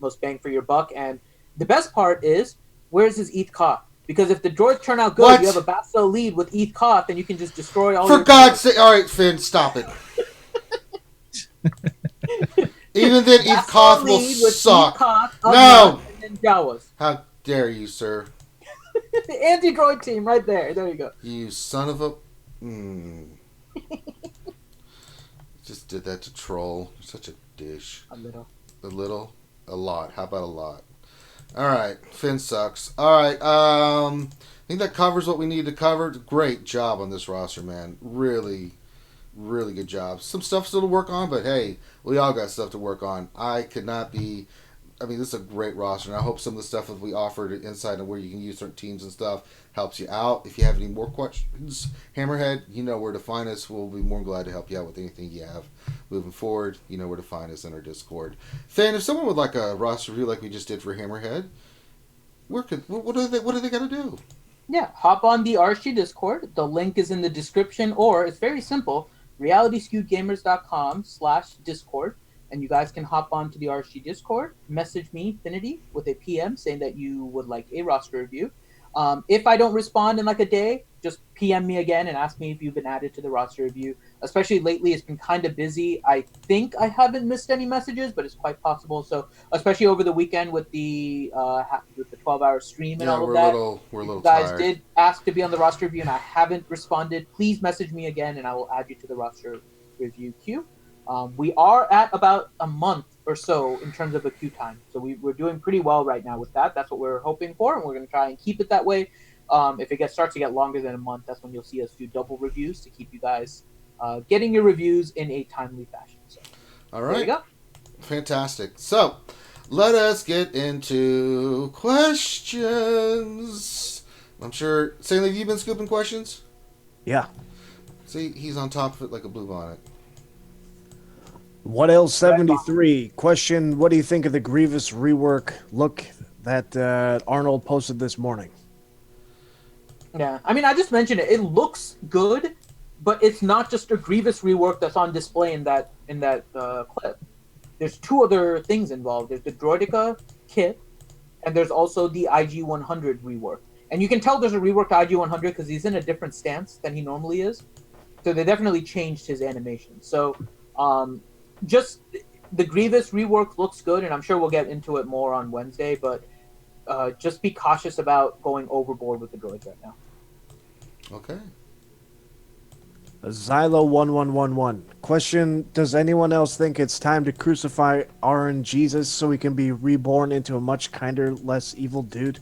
Speaker 5: most bang for your buck. And the best part is, where's his ETH Koth? Because if the droids turn out good, you have a Bastille lead with ETH Koth, and you can just destroy all.
Speaker 1: For God's sake! All right, Finn, stop it. Even then, ETH Koth will suck. No.
Speaker 5: And Jawas.
Speaker 1: How dare you, sir?
Speaker 5: The anti-droid team, right there. There you go.
Speaker 1: You son of a. Just did that to troll. You're such a dish.
Speaker 5: A little.
Speaker 1: A little? A lot. How about a lot? Alright. Finn sucks. Alright. I think that covers what we need to cover. Great job on this roster, man. Really, really good job. Some stuff still to work on, but hey, we all got stuff to work on. I could not be I mean, this is a great roster, and I hope some of the stuff that we offered inside and where you can use certain teams and stuff helps you out. If you have any more questions, Hammerhead, you know where to find us. We'll be more than glad to help you out with anything you have moving forward. You know where to find us in our Discord. Finn, if someone would like a roster review like we just did for Hammerhead, what do they got to do?
Speaker 5: Yeah, hop on the RSG Discord. The link is in the description, or it's very simple, realityskewedgamers.com/Discord. And you guys can hop on to the RSG Discord, message me, Finity, with a PM saying that you would like a roster review. If I don't respond in like a day, just PM me again and ask me if you've been added to the roster review. Especially lately, it's been kind of busy. I think I haven't missed any messages, but it's quite possible. So, especially over the weekend with the 12-hour stream and all of that,
Speaker 1: we're a little
Speaker 5: you guys
Speaker 1: tired.
Speaker 5: did ask to be on the roster review, and I haven't responded. Please message me again, and I will add you to the roster review queue. We are at about a month or so in terms of a queue time. So we're doing pretty well right now with that. That's what we're hoping for, and we're going to try and keep it that way. If it starts to get longer than a month, that's when you'll see us do double reviews to keep you guys getting your reviews in a timely fashion. So,
Speaker 1: All right.
Speaker 5: there you go.
Speaker 1: Fantastic. So, let us get into questions. I'm sure, Stanley, have you been scooping questions?
Speaker 2: Yeah.
Speaker 1: See, he's on top of it like a bluebonnet.
Speaker 2: What else 73? Question, what do you think of the Grievous rework look that Arnold posted this morning?
Speaker 5: Yeah, I mean, I just mentioned it. It looks good, but it's not just a Grievous rework that's on display in that clip. There's two other things involved. There's the Droideka kit, and there's also the IG-100 rework. And you can tell there's a rework to IG-100 because he's in a different stance than he normally is. So they definitely changed his animation. So just the Grievous rework looks good, and I'm sure we'll get into it more on Wednesday, but just be cautious about going overboard with the droids right now.
Speaker 1: Okay.
Speaker 2: Zylo1111. Question, does anyone else think it's time to crucify RN Jesus so he can be reborn into a much kinder, less evil dude?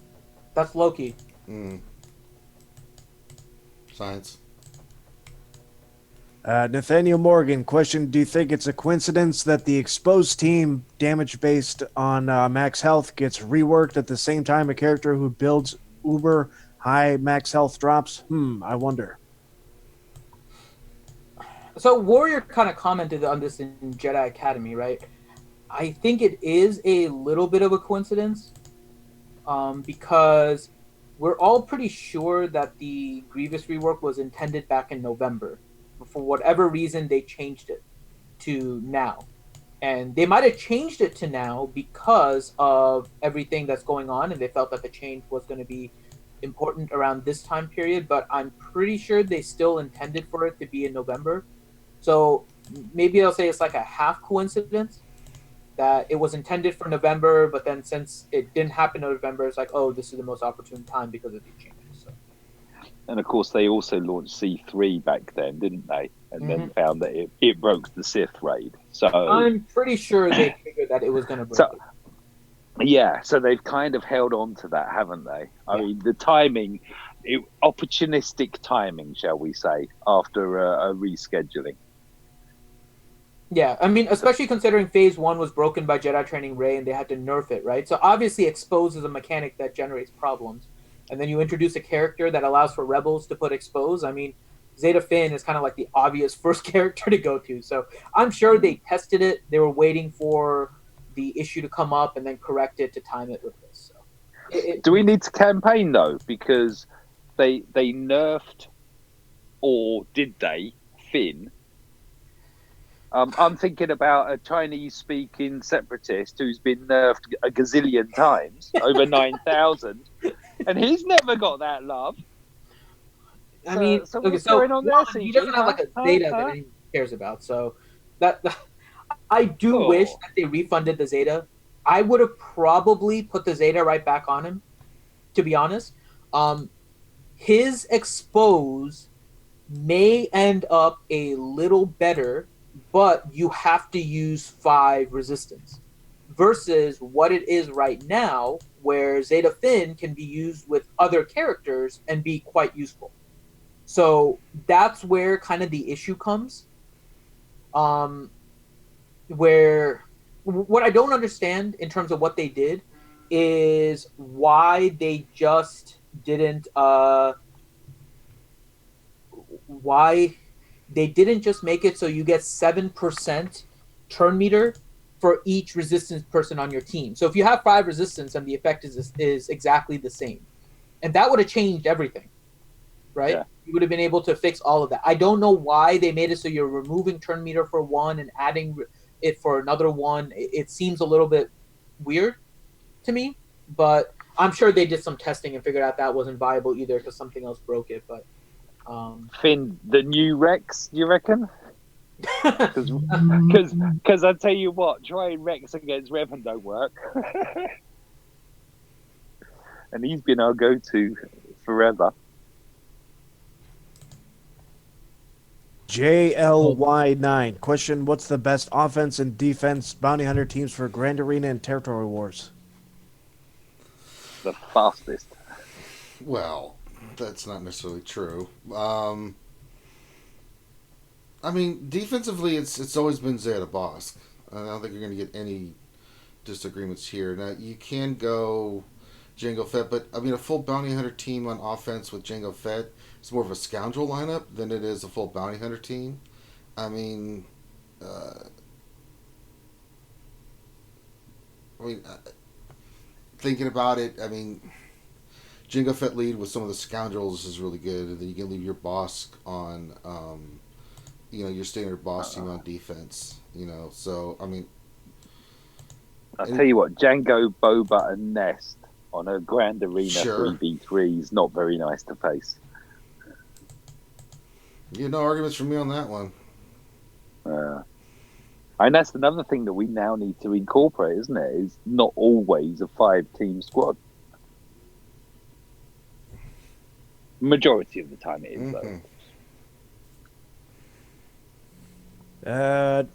Speaker 5: That's Loki.
Speaker 1: Science.
Speaker 2: Nathaniel Morgan, question, do you think it's a coincidence that the exposed team, damage based on max health, gets reworked at the same time a character who builds uber high max health drops? I wonder.
Speaker 5: So Warrior kind of commented on this in Jedi Academy, right? I think it is a little bit of a coincidence because we're all pretty sure that the Grievous rework was intended back in November. For whatever reason, they changed it to now. And they might have changed it to now because of everything that's going on, and they felt that the change was going to be important around this time period, but I'm pretty sure they still intended for it to be in November. So maybe I'll say it's like a half coincidence that it was intended for November, but then since it didn't happen in November, it's like, oh, this is the most opportune time because of the changes. So.
Speaker 4: And of course, they also launched C3 back then, didn't they? And then found that it broke the Sith raid. So
Speaker 5: I'm pretty sure they figured that it was going to break it.
Speaker 4: Yeah, so they've kind of held on to that, haven't they? I mean, the timing, opportunistic timing, shall we say, after a rescheduling.
Speaker 5: Yeah, I mean, especially considering Phase 1 was broken by Jedi Training Rey and they had to nerf it, right? So obviously Expose is a mechanic that generates problems. And then you introduce a character that allows for Rebels to put Expose. I mean, Zeta Finn is kind of like the obvious first character to go to. So I'm sure they tested it. They were waiting for the issue to come up and then correct it to time it with this. So
Speaker 4: do we need to campaign, though? Because they nerfed, or did they, Finn? I'm thinking about a Chinese-speaking separatist who's been nerfed a gazillion times, over 9,000, and he's never got that love.
Speaker 5: I mean,
Speaker 4: so what's going on there, CG?
Speaker 5: He doesn't have like a Zeta that anyone cares about. So that I do wish that they refunded the Zeta. I would have probably put the Zeta right back on him, to be honest. His Expose may end up a little better, but you have to use 5 resistance versus what it is right now, where Zeta Finn can be used with other characters and be quite useful. So that's where kind of the issue comes, where what I don't understand in terms of what they did is why they just didn't why they didn't just make it so you get 7% turn meter for each resistance person on your team. So if you have 5 resistance and the effect is exactly the same, and that would have changed everything, right?
Speaker 4: Yeah.
Speaker 5: You would have been able to fix all of that. I don't know why they made it so you're removing turn meter for one and adding it for another one. It seems a little bit weird to me, but I'm sure they did some testing and figured out that wasn't viable either because something else broke it. But
Speaker 4: Finn, the new Rex, you reckon? Because I tell you what, trying Rex against Revan don't work. And he's been our go-to forever.
Speaker 2: JLY9 question: what's the best offense and defense bounty hunter teams for Grand Arena and Territory Wars?
Speaker 4: The fastest.
Speaker 1: Well, that's not necessarily true. I mean, defensively, it's always been Zeta Bosk. I don't think you're going to get any disagreements here. Now, you can go Jango Fett, but I mean, a full bounty hunter team on offense with Jango Fett is more of a scoundrel lineup than it is a full bounty hunter team. I mean, thinking about it, I mean, Jango Fett lead with some of the scoundrels is really good, and then you can leave your boss on, your standard boss team on defense. So I mean,
Speaker 4: I'll tell you what, Django, Boba, and Nest on a Grand Arena
Speaker 1: Sure.
Speaker 4: 3v3 is not very nice to face.
Speaker 1: no arguments from me on that one.
Speaker 4: And that's another thing that we now need to incorporate, isn't it? Is not always a 5-team squad. Majority of the time it is, though.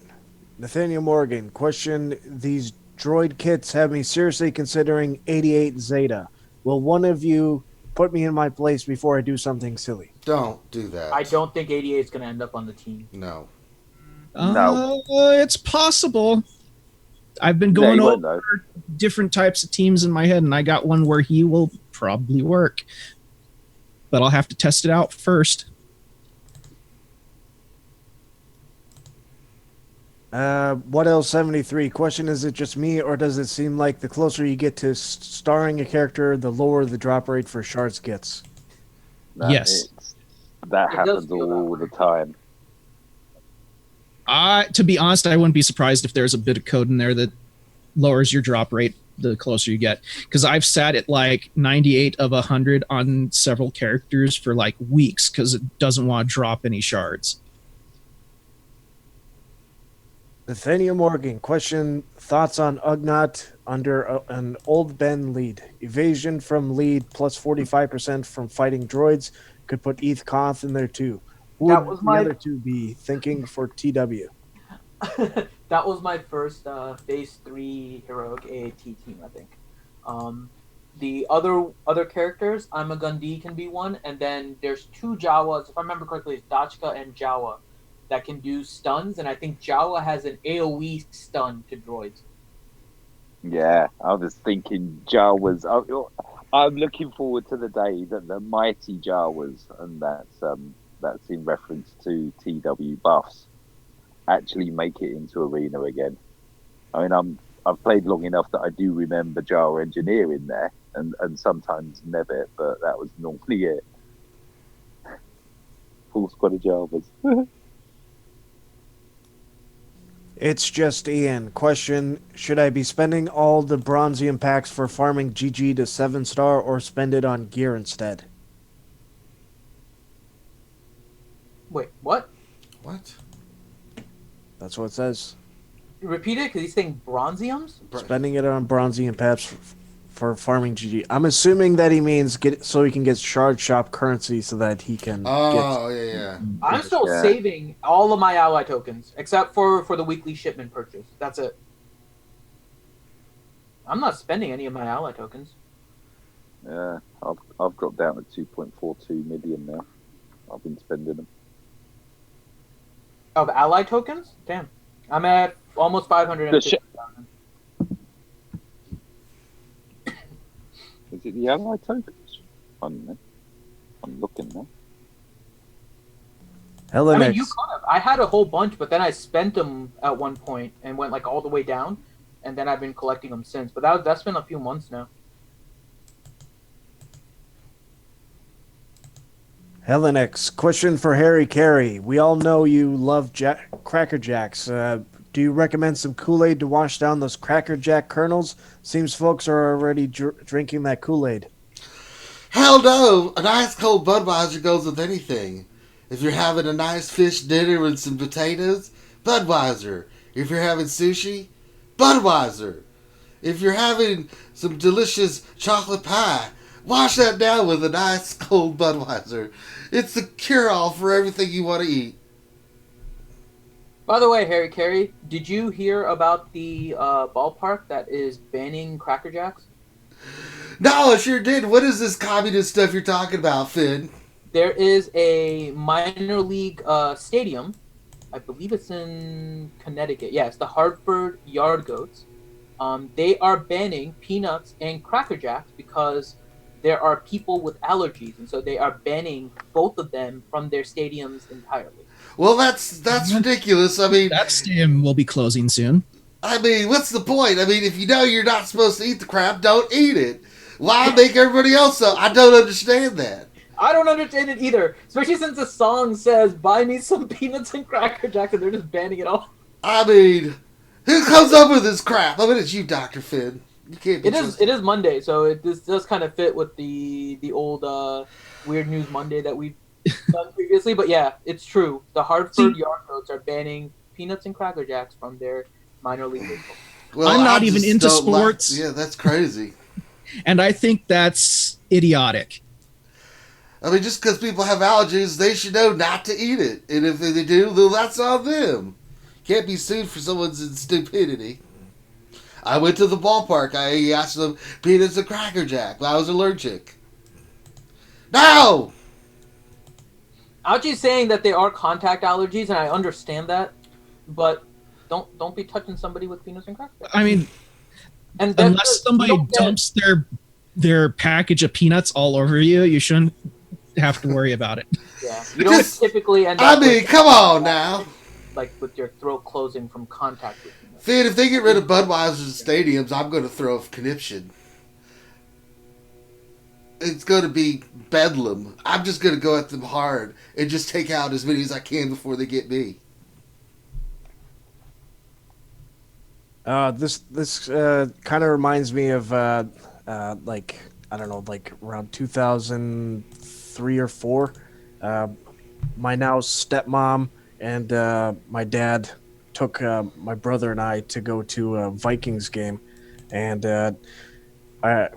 Speaker 2: Nathaniel Morgan question: these droid kits have me seriously considering 88 Zeta. Will one of you put me in my place before I do something silly?
Speaker 1: Don't do that.
Speaker 5: I don't think 88 is going to end up on the team.
Speaker 1: No.
Speaker 4: No.
Speaker 3: It's possible. I've been going
Speaker 4: he won't,
Speaker 3: over different types of teams in my head, and I got one where he will probably work. But I'll have to test it out first.
Speaker 2: What else 73 question: is it just me, or does it seem like the closer you get to starring a character, the lower the drop rate for shards gets?
Speaker 3: Yes.
Speaker 4: That
Speaker 5: It does
Speaker 4: happens
Speaker 5: feel that
Speaker 4: all
Speaker 5: way.
Speaker 4: the time.
Speaker 3: To be honest, I wouldn't be surprised if there's a bit of code in there that lowers your drop rate the closer you get. Because I've sat at like 98 of 100 on several characters for like weeks because it doesn't want to drop any shards.
Speaker 2: Nathaniel Morgan question: thoughts on Ugnaught under an old Ben lead? Evasion from lead plus 45% from fighting droids. Could put ETH Koth in there too. Who
Speaker 5: That
Speaker 2: would
Speaker 5: was
Speaker 2: the
Speaker 5: my-
Speaker 2: other two be thinking for TW?
Speaker 5: That was my first phase 3 heroic AAT team, I think. The other characters, I'm a Gundee can be one, and then there's 2 Jawas, if I remember correctly, it's Dachka and Jawa that can do stuns, and I think Jawa has an AoE stun to droids.
Speaker 4: Yeah, I was thinking Jawas. I'm looking forward to the day that the mighty Jawas, and that's in reference to TW buffs, actually make it into Arena again. I mean, I've played long enough that I do remember Jawa Engineer in there, and sometimes Nebbit, but that was normally it. Full squad of Jawas.
Speaker 2: It's just Ian. Question: should I be spending all the Bronzium packs for farming GG to 7-star, or spend it on gear instead?
Speaker 5: Wait, what?
Speaker 1: What?
Speaker 2: That's what it says.
Speaker 5: Repeat it, because he's saying bronziums?
Speaker 2: Spending it on Bronzium packs for farming GG. I'm assuming that he means so he can get shard shop currency so that he can
Speaker 1: Oh, yeah.
Speaker 5: I'm still
Speaker 4: Yeah.
Speaker 5: saving all of my ally tokens, except for the weekly shipment purchase. That's it. I'm not spending any of my ally tokens.
Speaker 4: Yeah, I've dropped down to 2.42 million now. I've been spending them.
Speaker 5: Of ally tokens? Damn. I'm at almost 550,000.
Speaker 4: Is it the ally tokens? I'm looking now.
Speaker 2: Hella
Speaker 5: I mean, you
Speaker 2: next.
Speaker 5: could have. I had a whole bunch, but then I spent them at one point and went like all the way down, and then I've been collecting them since. But that's been a few months now.
Speaker 2: Helenex, question for Harry Carey. We all know you love Cracker Jacks. Do you recommend some Kool-Aid to wash down those Cracker Jack kernels? Seems folks are already drinking that Kool-Aid.
Speaker 1: Hell no! A nice cold Budweiser goes with anything. If you're having a nice fish dinner with some potatoes, Budweiser. If you're having sushi, Budweiser. If you're having some delicious chocolate pie, wash that down with a nice cold Budweiser. It's the cure-all for everything you want to eat.
Speaker 5: By the way, Harry Carey, did you hear about the ballpark that is banning Cracker Jacks?
Speaker 1: No, I sure did. What is this communist stuff you're talking about, Finn?
Speaker 5: There is a minor league stadium. I believe it's in Connecticut. Yeah, it's the Hartford Yard Goats. They are banning peanuts and Cracker Jacks because there are people with allergies, and so they are banning both of them from their stadiums entirely.
Speaker 1: Well, that's ridiculous. I mean,
Speaker 3: That stadium will be closing soon.
Speaker 1: What's the point? I mean, if you know you're not supposed to eat the crap, don't eat it. Why make everybody else so? I don't understand that.
Speaker 5: I don't understand it either, especially since the song says, buy me some peanuts and Cracker Jacks, and they're just banning it all.
Speaker 1: I mean, who comes up with this crap? I mean, it's you, Dr. Finn. You can't be
Speaker 5: It is Monday, so this does kind of fit with the old Weird News Monday that we've done previously. But yeah, it's true. The Hartford Yard Goats are banning peanuts and Cracker Jacks from their minor league baseball.
Speaker 1: Well,
Speaker 3: I'm not
Speaker 1: I
Speaker 3: even
Speaker 1: just
Speaker 3: into
Speaker 1: don't
Speaker 3: sports.
Speaker 1: Yeah, that's crazy.
Speaker 3: And I think that's idiotic.
Speaker 1: I mean, just because people have allergies, they should know not to eat it. And if they do, then that's on them. Can't be sued for someone's stupidity. I went to the ballpark. I asked them peanuts and Cracker Jack. I was allergic. No!
Speaker 5: Algae's saying that they are contact allergies, and I understand that, but don't be touching somebody with peanuts and Cracker Jacks.
Speaker 3: I mean,
Speaker 5: And
Speaker 3: unless somebody dumps their package of peanuts all over you, you shouldn't have to worry about it.
Speaker 5: Yeah, you don't typically end
Speaker 1: I
Speaker 5: up
Speaker 1: mean, come on now.
Speaker 5: like with your throat closing from contact with peanuts.
Speaker 1: Finn, if they get rid of Budweiser's stadiums, I'm going to throw a conniption. It's going to be bedlam. I'm just going to go at them hard and just take out as many as I can before they get me.
Speaker 2: This kind of reminds me of like, I don't know, like around 2003 or 4. My now stepmom and my dad took my brother and I to go to a Vikings game, and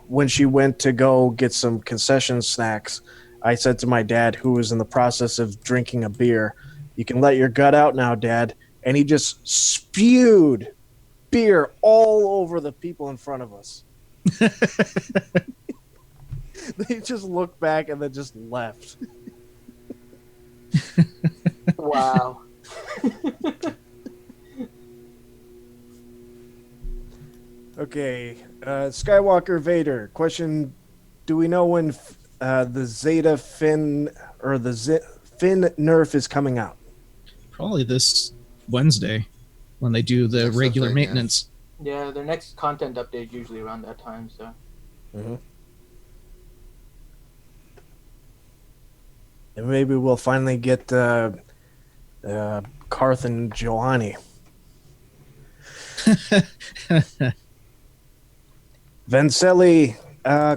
Speaker 2: when she went to go get some concession snacks, I said to my dad, who was in the process of drinking a beer, "You can let your gut out now, Dad," and he just spewed beer all over the people in front of us. They just looked back and then just left.
Speaker 5: Wow.
Speaker 2: Okay, Skywalker Vader. Question: do we know when the Zeta Finn or the Finn nerf is coming out?
Speaker 3: Probably this Wednesday when they do the
Speaker 1: That's
Speaker 3: regular
Speaker 1: something,
Speaker 3: maintenance.
Speaker 5: Yeah, their next content update is usually around that time, so.
Speaker 2: Mm-hmm. And maybe we'll finally get Karth and Joanni. Vancelli,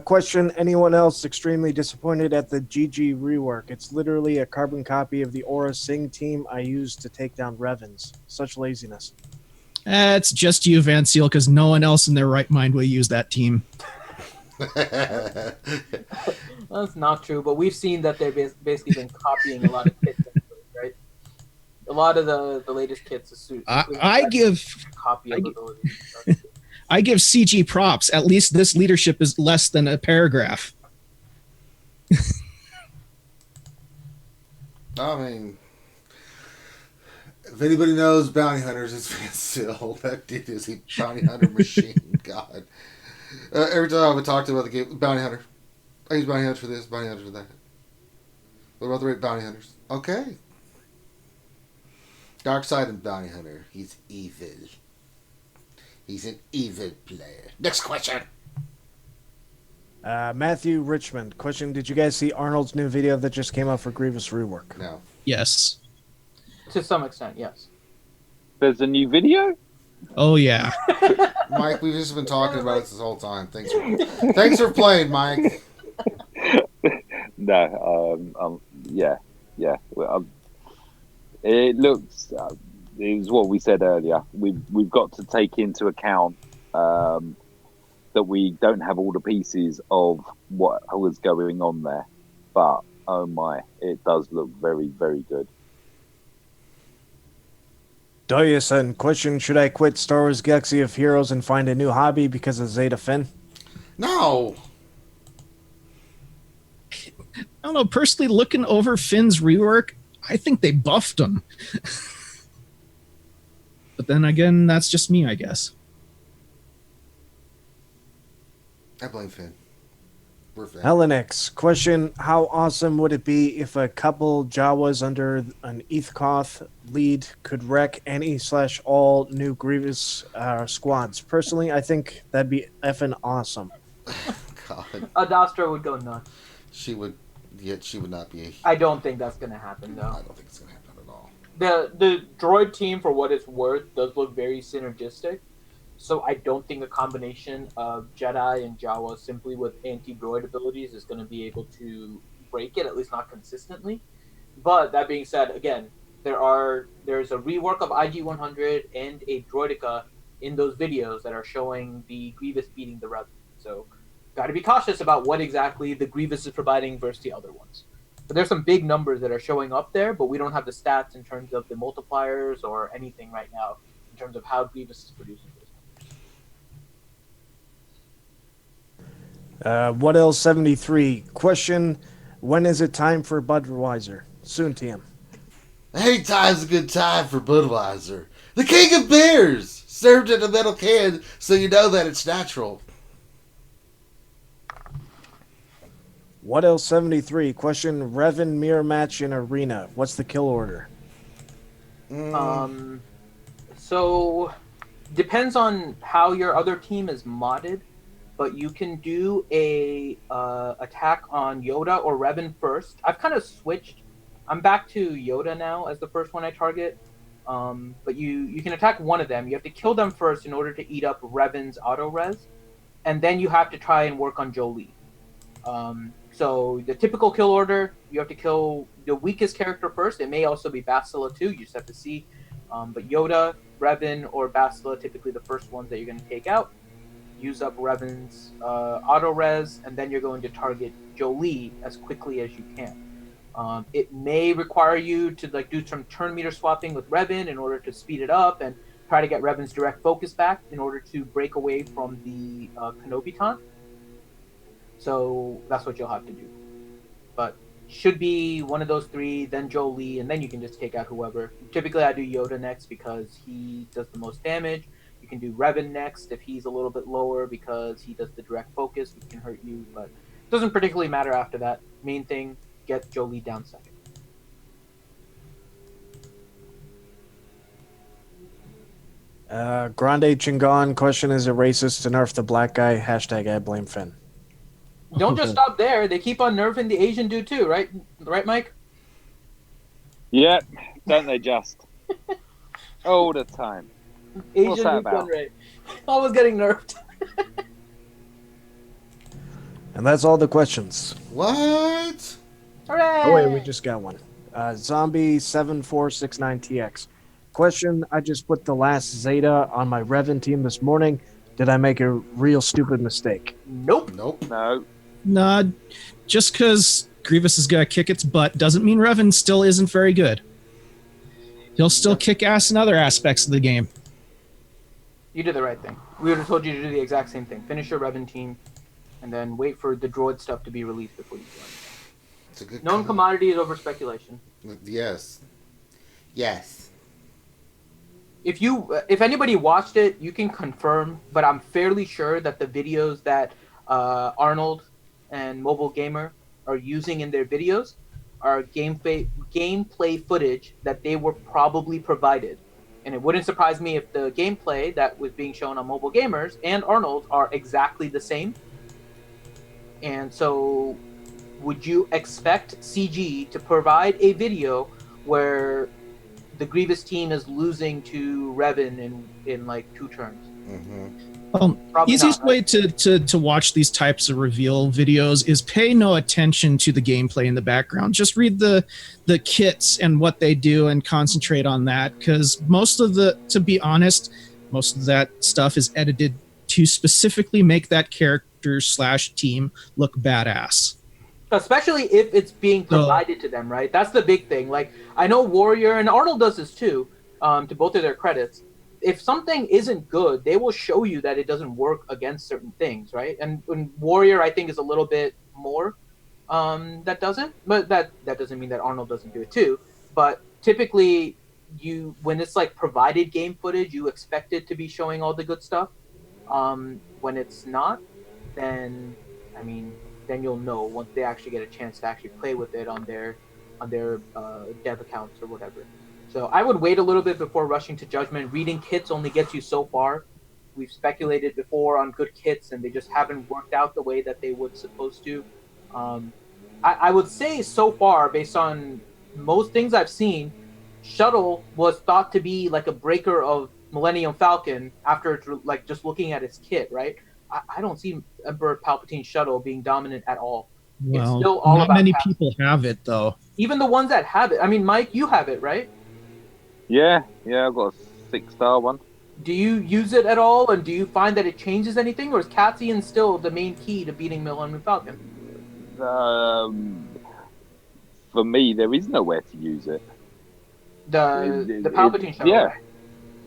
Speaker 2: question: anyone else extremely disappointed at the GG rework? It's literally a carbon copy of the Aura Sing team I used to take down Revens. Such laziness.
Speaker 3: It's just you, Van Seal, because no one else in their right mind will use that team.
Speaker 5: That's not true, but we've seen that they've basically been copying a lot of kits, right? A lot of the latest kits is
Speaker 3: I give
Speaker 5: copy
Speaker 3: I,
Speaker 5: abilities.
Speaker 3: I give CG props. At least this leadership is less than a paragraph.
Speaker 1: I mean, if anybody knows Bounty Hunters, it's Van Sill. That dude is a bounty hunter machine. God. Every time I would talk to him about the game, bounty hunter. I use bounty hunters for this, bounty hunters for that. What about the rate bounty hunters? Okay. Dark side and bounty hunter. He's evil. He's an evil player. Next question.
Speaker 2: Matthew Richmond, question: did you guys see Arnold's new video that just came out for Grievous rework?
Speaker 1: No.
Speaker 3: Yes.
Speaker 5: To some extent, yes.
Speaker 4: There's a new video?
Speaker 3: Oh yeah.
Speaker 1: Mike, we've just been talking about this whole time. Thanks for playing, Mike.
Speaker 4: No, yeah. Well, it looks. It was what we said earlier. We've got to take into account that we don't have all the pieces of what was going on there. But oh my, it does look very, very good.
Speaker 2: Doyason, question: should I quit Star Wars Galaxy of Heroes and find a new hobby because of Zeta Finn?
Speaker 1: No.
Speaker 3: I don't know. Personally, looking over Finn's rework, I think they buffed him. But then again, that's just me, I guess.
Speaker 1: I blame Finn. We're Finn.
Speaker 2: Helenix, question: how awesome would it be if a couple Jawas under an Ethkoth lead could wreck any/all new Grievous squads? Personally, I think that'd be effing awesome.
Speaker 1: God.
Speaker 5: Adastra would go nuts.
Speaker 1: She would not be.
Speaker 5: I don't think that's going to happen, though.
Speaker 1: I don't think it's going to happen at all.
Speaker 5: The droid team, for what it's worth, does look very synergistic. So I don't think a combination of Jedi and Jawa simply with anti-droid abilities is going to be able to break it, at least not consistently. But that being said, again, there's a rework of IG-100 and a droidica in those videos that are showing the Grievous beating the Revan. So got to be cautious about what exactly the Grievous is providing versus the other ones. But there's some big numbers that are showing up there, but we don't have the stats in terms of the multipliers or anything right now in terms of how Grievous is producing this.
Speaker 2: What else? 73 question: when is it time for Budweiser? Soon, TM.
Speaker 1: Anytime's a good time for Budweiser. The king of beers! Served in a metal can so you know that it's natural.
Speaker 2: What else? 73 question: Revan mirror match in arena. What's the kill order?
Speaker 5: So depends on how your other team is modded, but you can do a attack on Yoda or Revan first. I've kind of switched. I'm back to Yoda now as the first one I target. But you can attack one of them. You have to kill them first in order to eat up Revan's auto res, and then you have to try and work on Jolee. So the typical kill order, you have to kill the weakest character first. It may also be Bastila too. You just have to see. But Yoda, Revan, or Bastila, typically the first ones that you're going to take out. Use up Revan's auto res, and then you're going to target Jolee as quickly as you can. It may require you to do some turn meter swapping with Revan in order to speed it up and try to get Revan's direct focus back in order to break away from the Kenobi taunt. So that's what you'll have to do. But should be one of those three, then Jolee, and then you can just take out whoever. Typically I do Yoda next because he does the most damage. You can do Revan next if he's a little bit lower because he does the direct focus, which can hurt you, but it doesn't particularly matter after that. Main thing, get Jolee down second.
Speaker 2: Grande Chingon, question: is it racist to nerf the black guy? Hashtag I blame Finn.
Speaker 5: Don't just stop there. They keep on nerfing the Asian dude too, right? Right, Mike?
Speaker 4: Yeah, don't they just? All the time.
Speaker 5: Asian
Speaker 4: What's that
Speaker 5: dude
Speaker 4: about?
Speaker 5: done right. Always getting nerfed.
Speaker 2: And that's all the questions.
Speaker 1: What?
Speaker 5: Hooray!
Speaker 2: Oh wait, we just got one. Zombie 7469TX. Question: I just put the last Zeta on my Revan team this morning. Did I make a real stupid mistake?
Speaker 5: Nope.
Speaker 1: Nope.
Speaker 4: No.
Speaker 3: Nah, just because Grievous is going to kick its butt doesn't mean Revan still isn't very good. He'll still kick ass in other aspects of the game.
Speaker 5: You did the right thing. We would have told you to do the exact same thing. Finish your Revan team, and then wait for the droid stuff to be released before you join.
Speaker 1: It's a good
Speaker 5: Known commodity is over speculation.
Speaker 1: Yes. Yes.
Speaker 5: if anybody watched it, you can confirm. But I'm fairly sure that the videos that Arnold and Mobile Gamer are using in their videos are gameplay footage that they were probably provided. And it wouldn't surprise me if the gameplay that was being shown on Mobile Gamers and Arnold are exactly the same. And so, would you expect CG to provide a video where the Grievous team is losing to Revan in like 2 turns? Probably
Speaker 3: Easiest
Speaker 5: not,
Speaker 3: way
Speaker 5: right?
Speaker 3: to watch these types of reveal videos is pay no attention to the gameplay in the background. Just read the kits and what they do and concentrate on that, because to be honest, most of that stuff is edited to specifically make that character / team look badass.
Speaker 5: Especially if it's being provided to them, right? That's the big thing. Like, I know Warrior and Arnold does this too, to both of their credits. If something isn't good, they will show you that it doesn't work against certain things, right? And Warrior, I think, is a little bit more that doesn't, but that doesn't mean that Arnold doesn't do it too. But typically, when it's like provided game footage, you expect it to be showing all the good stuff. When it's not, then I mean, then you'll know once they actually get a chance to actually play with it on their dev accounts or whatever. So I would wait a little bit before rushing to judgment. Reading kits only gets you so far. We've speculated before on good kits, and they just haven't worked out the way that they would supposed to. I would say so far, based on most things I've seen, Shuttle was thought to be like a breaker of Millennium Falcon after like just looking at its kit, right? I don't see Emperor Palpatine's Shuttle being dominant at all.
Speaker 3: Well,
Speaker 5: it's still all
Speaker 3: not
Speaker 5: about
Speaker 3: many people have it though.
Speaker 5: Even the ones that have it. I mean, Mike, you have it, right?
Speaker 4: Yeah, I've got a 6-star one.
Speaker 5: Do you use it at all, and do you find that it changes anything, or is Cassian still the main key to beating Millennium Falcon?
Speaker 4: For me, there is nowhere to use it.
Speaker 5: The Palpatine Shuttle.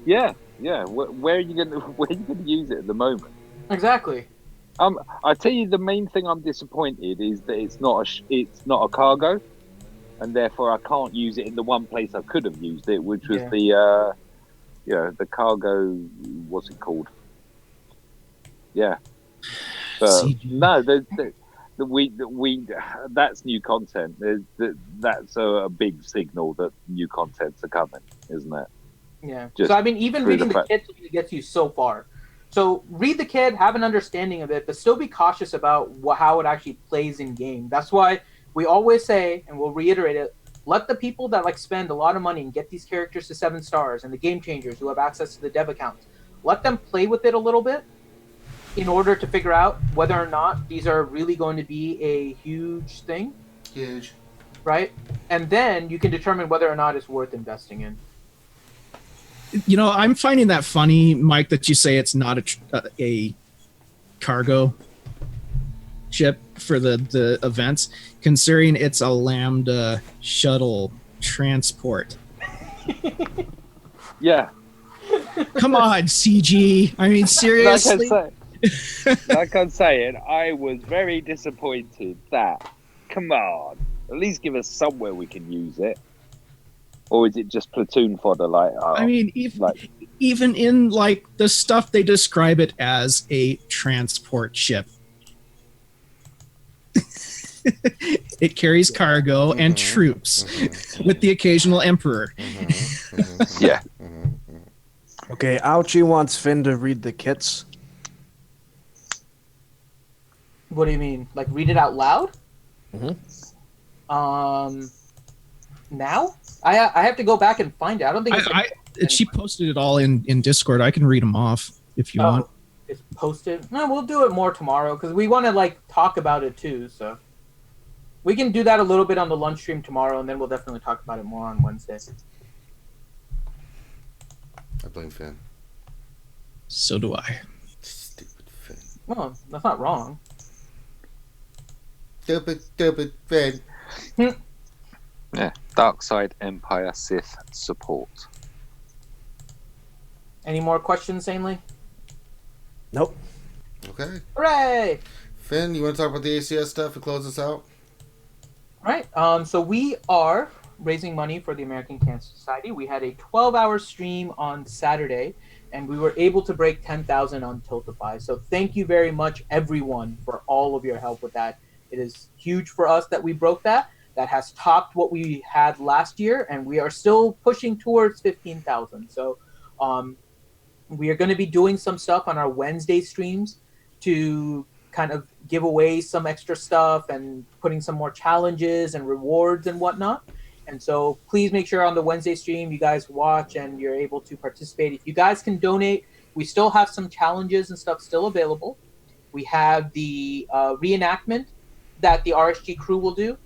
Speaker 4: Yeah. Where are you gonna use it at the moment?
Speaker 5: Exactly.
Speaker 4: I tell you, the main thing I'm disappointed is that it's not a cargo, and therefore I can't use it in the one place I could have used it, which was the cargo. What's it called? Yeah, but no, that's new content. That's a big signal that new contents are coming, isn't it?
Speaker 5: Yeah.
Speaker 4: Just
Speaker 5: so I mean, even reading the kit gets you so far. So read the kit, have an understanding of it, but still be cautious about how it actually plays in game. That's why we always say, and we'll reiterate it, let the people that like spend a lot of money and get these characters to 7 stars, and the game changers who have access to the dev accounts, let them play with it a little bit in order to figure out whether or not these are really going to be a huge thing.
Speaker 1: Huge.
Speaker 5: Right? And then you can determine whether or not it's worth investing in.
Speaker 3: You know, I'm finding that funny, Mike, that you say it's not a cargo ship for the events, considering it's a Lambda shuttle transport.
Speaker 4: Yeah.
Speaker 3: Come on, CG. I mean, seriously.
Speaker 4: Like I'm saying, I was very disappointed that, come on, at least give us somewhere we can use it. Or is it just platoon fodder?
Speaker 3: I mean, even in like the stuff, they describe it as a transport ship. It carries cargo and troops with the occasional emperor.
Speaker 4: Yeah.
Speaker 2: Okay, Ouchie wants Finn to read the kits.
Speaker 5: What do you mean? Like read it out loud? Now? I have to go back and find it. I don't think it's
Speaker 3: she posted it all in Discord. I can read them off if you want.
Speaker 5: It's posted. No, we'll do it more tomorrow because we want to like talk about it too. So we can do that a little bit on the lunch stream tomorrow, and then we'll definitely talk about it more on Wednesday.
Speaker 1: I blame Finn.
Speaker 3: So do I.
Speaker 1: Stupid Finn.
Speaker 5: Well, that's not wrong.
Speaker 1: Stupid Finn.
Speaker 4: Yeah. Dark Side Empire Sith support.
Speaker 5: Any more questions, Sanely?
Speaker 2: Nope.
Speaker 1: Okay.
Speaker 5: Hooray!
Speaker 1: Finn, you want to talk about the ACS stuff and close us out?
Speaker 5: All right. So we are raising money for the American Cancer Society. We had a 12-hour stream on Saturday, and we were able to break 10,000 on Tiltify. So thank you very much, everyone, for all of your help with that. It is huge for us that we broke that. That has topped what we had last year, and we are still pushing towards 15,000. So we are going to be doing some stuff on our Wednesday streams to kind of give away some extra stuff and putting some more challenges and rewards and whatnot. And so please make sure on the Wednesday stream you guys watch and you're able to participate. If you guys can donate, we still have some challenges and stuff still available. We have the reenactment that the RSG crew will do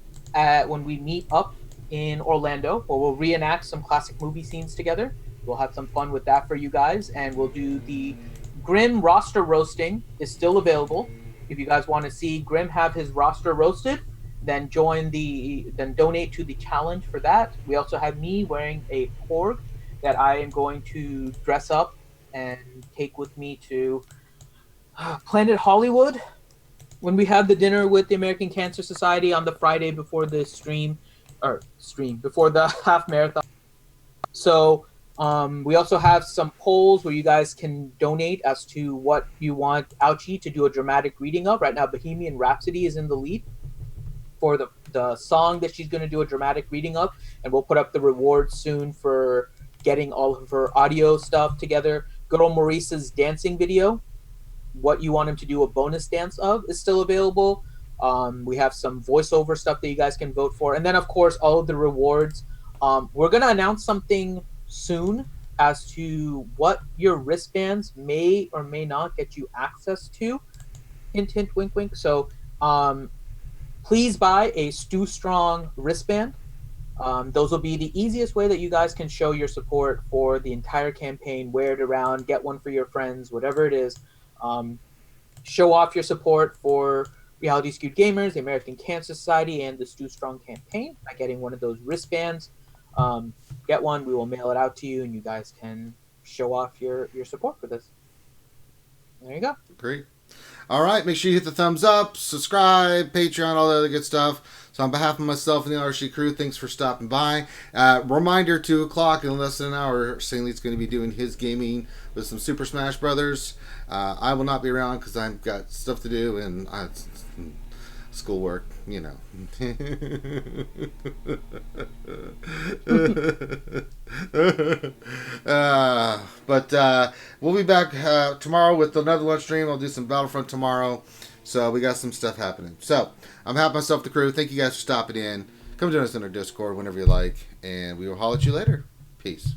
Speaker 5: when we meet up in Orlando, where we'll reenact some classic movie scenes together. We'll have some fun with that for you guys, and we'll do the Grim roster roasting is still available. If you guys want to see Grim have his roster roasted, then donate to the challenge for that. We also have me wearing a Porg that I am going to dress up and take with me to Planet Hollywood when we have the dinner with the American Cancer Society on the Friday before the before the half marathon. So we also have some polls where you guys can donate as to what you want Ouchie to do a dramatic reading of. Right now, Bohemian Rhapsody is in the lead for the song that she's going to do a dramatic reading of, and we'll put up the rewards soon for getting all of her audio stuff together. Good old Maurice's dancing video, what you want him to do a bonus dance of, is still available. We have some voiceover stuff that you guys can vote for, and then of course all of the rewards. We're going to announce something soon as to what your wristbands may or may not get you access to. Hint, hint, wink, wink. So please buy a Stu Strong wristband. Those will be the easiest way that you guys can show your support for the entire campaign. Wear it around, get one for your friends, whatever it is. Show off your support for Reality Skewed Gamers, the American Cancer Society, and the Stu Strong campaign by getting one of those wristbands. Get one, we will mail it out to you, and you guys can show off your support for this. There you go.
Speaker 1: Great. All right, make sure you hit the thumbs up, subscribe, Patreon, all the other good stuff. So on behalf of myself and the RSG crew, thanks for stopping by. Reminder, 2 o'clock in less than an hour, Stanley's going to be doing his gaming with some Super Smash Brothers. I will not be around because I've got stuff to do and schoolwork, you know. But we'll be back tomorrow with another lunch stream. I'll do some Battlefront tomorrow. So we got some stuff happening. So I'm happy myself, the crew. Thank you guys for stopping in. Come join us in our Discord whenever you like. And we will holler at you later. Peace.